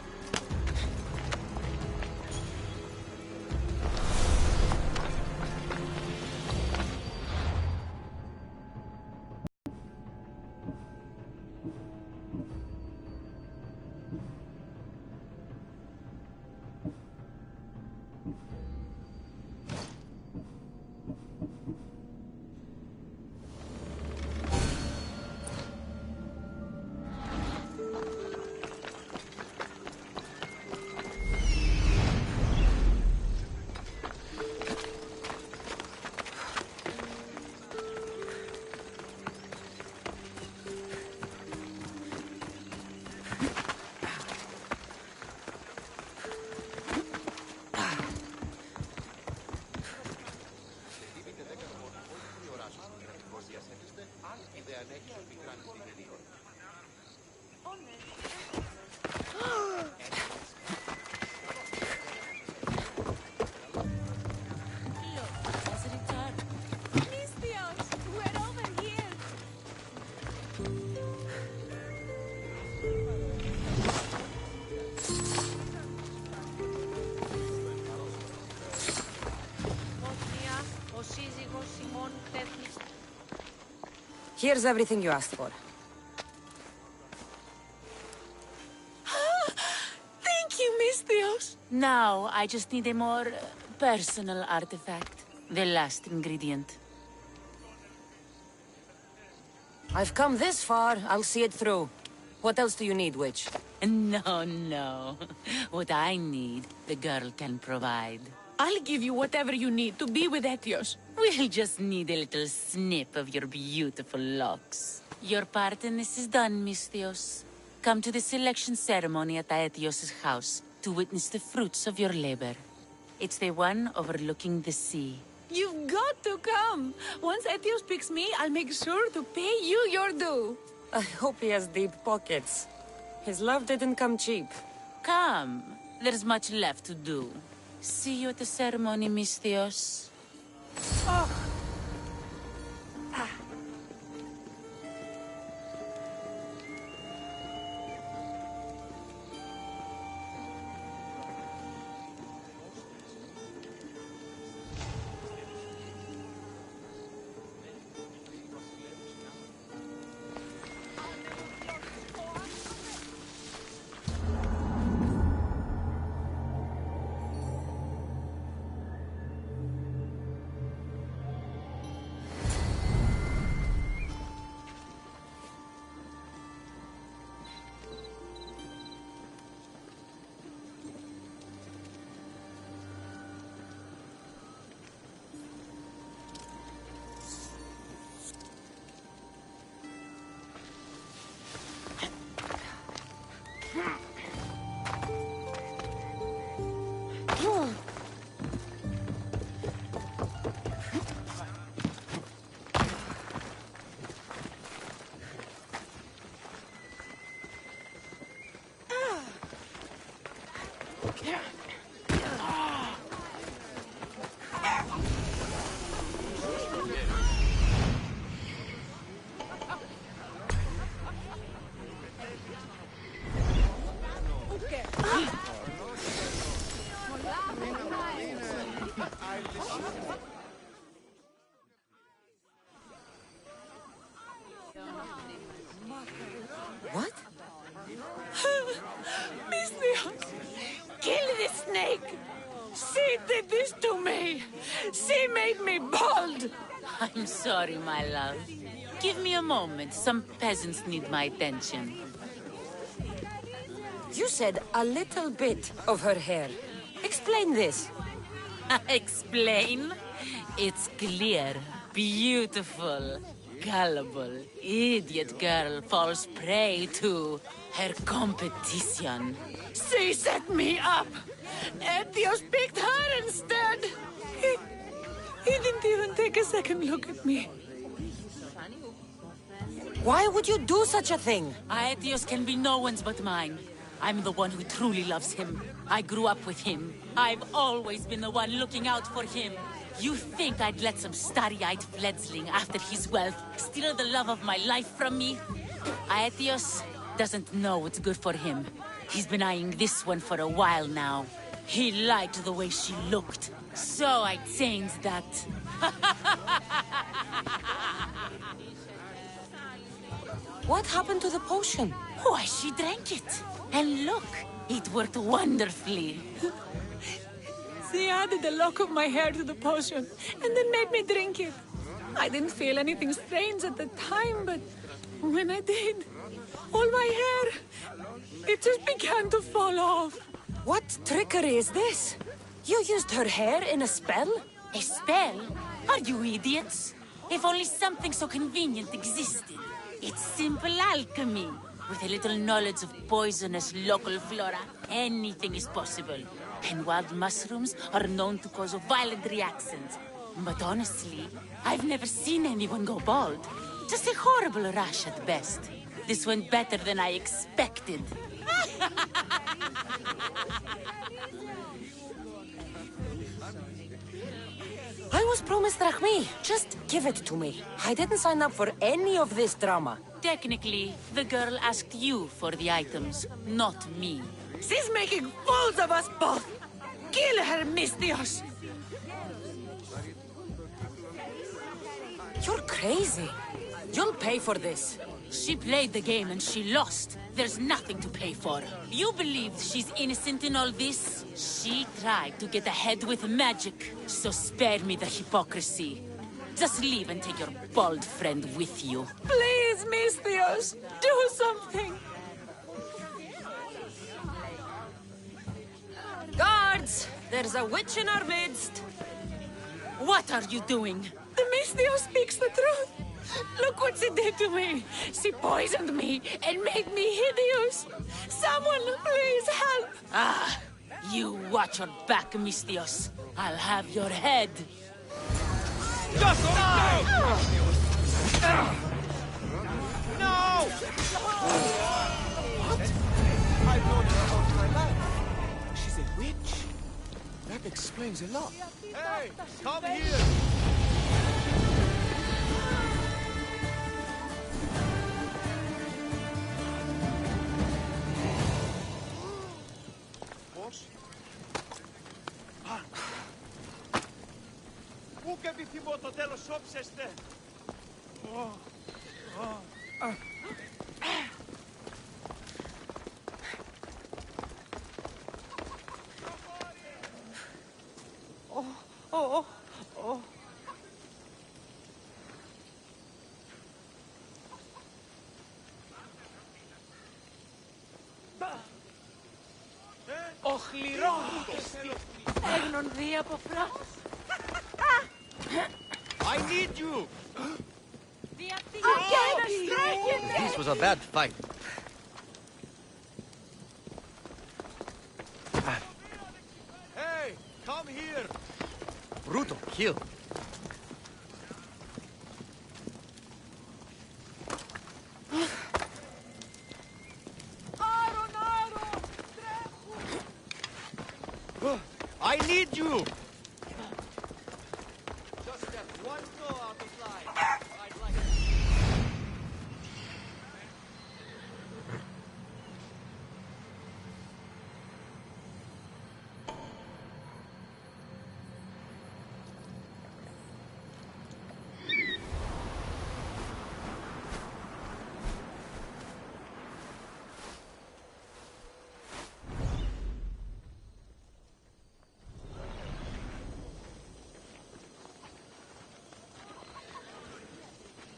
Here's everything you asked for. Thank you, Miss Theos. Now, I just need a more personal artifact. The last ingredient. I've come this far, I'll see it through. What else do you need, witch? No, no. What I need, the girl can provide. I'll give you whatever you need to be with Etios. We'll just need a little snip of your beautiful locks. Your part in this is done, Misthios. Come to the selection ceremony at Aetios' house to witness the fruits of your labor. It's the one overlooking the sea. You've got to come. Once Etios picks me, I'll make sure to pay you your due. I hope he has deep pockets. His love didn't come cheap. Come. There's much left to do. See you at the ceremony, Misthios. What? Misthios! Kill the snake! She did this to me! She made me bald! I'm sorry, my love. Give me a moment. Some peasants need my attention. You said a little bit of her hair. Explain this. Explain? It's clear, beautiful, gullible, idiot girl falls prey to her competition. She set me up! Etios picked her instead! He didn't even take a second look at me. Why would you do such a thing? Aetios can be no one's but mine. I'm the one who truly loves him. I grew up with him. I've always been the one looking out for him. You think I'd let some starry-eyed fledgling after his wealth steal the love of my life from me? Aetios doesn't know what's good for him. He's been eyeing this one for a while now. He liked the way she looked, so I changed that. What happened to the potion? Why, she drank it. And look, it worked wonderfully. She added a lock of my hair to the potion, and then made me drink it. I didn't feel anything strange at the time, but when I did, all my hair, it just began to fall off. What trickery is this? You used her hair in a spell? A spell? Are you idiots? If only something so convenient existed. It's simple alchemy. With a little knowledge of poisonous local flora, anything is possible. And wild mushrooms are known to cause violent reactions. But honestly, I've never seen anyone go bald. Just a horrible rash at best. This went better than I expected. I was promised Drachmi. Just give it to me. I didn't sign up for any of this drama. Technically, the girl asked you for the items, not me. She's making fools of us both! Kill her, Misthios! You're crazy. You'll pay for this. She played the game and she lost. there's nothing to pay for. You believe she's innocent in all this? She tried to get ahead with magic, so spare me the hypocrisy. Just leave and take your bald friend with you. Please, Misthios, do something. Guards! There's a witch in our midst. What are you doing? The Misthios speaks the truth. Look what she did to me. She poisoned me and made me hideous. Someone, please help. Ah, you watch your back, Misthios. I'll have your head. Just die! No! What? I've known her all my life. She's a witch. That explains a lot. Hey, come here! Πού και επιθυμώ το τέλος όψεστε! Ο χληρός έγνον δει από φράχος. I need you! This was a bad fight. Hey, come here! Brutal kill. I need you! Just that one go out of line. I'd like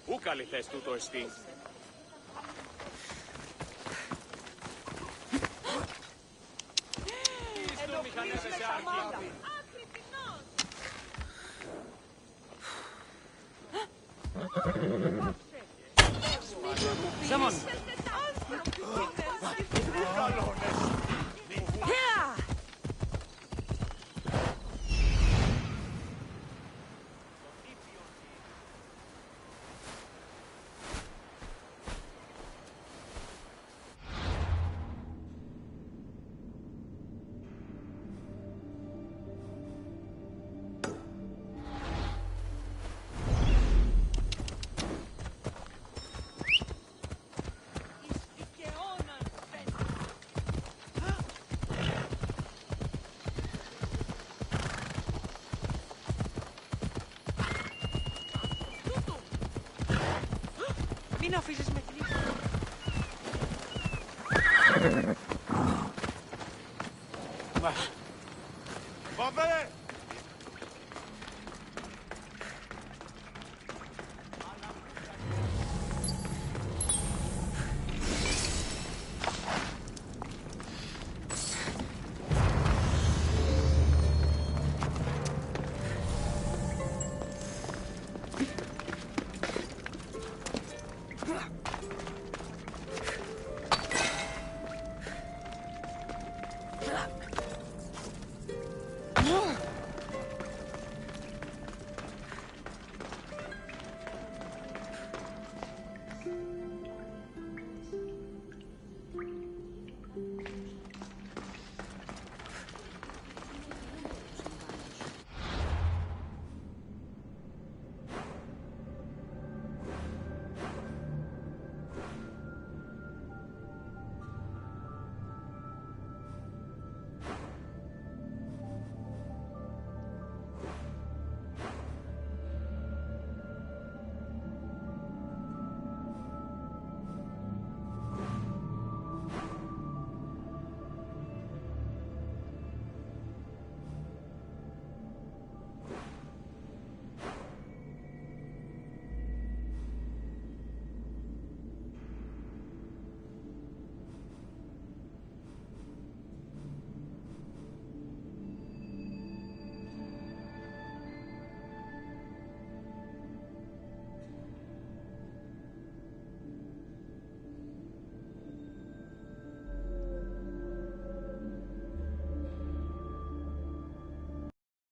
Πού καλυθές τούτο εστί? Πίστο μηχανές σε άρχη. Someone. Μην αφήσεις με κλείσει. Πάμε!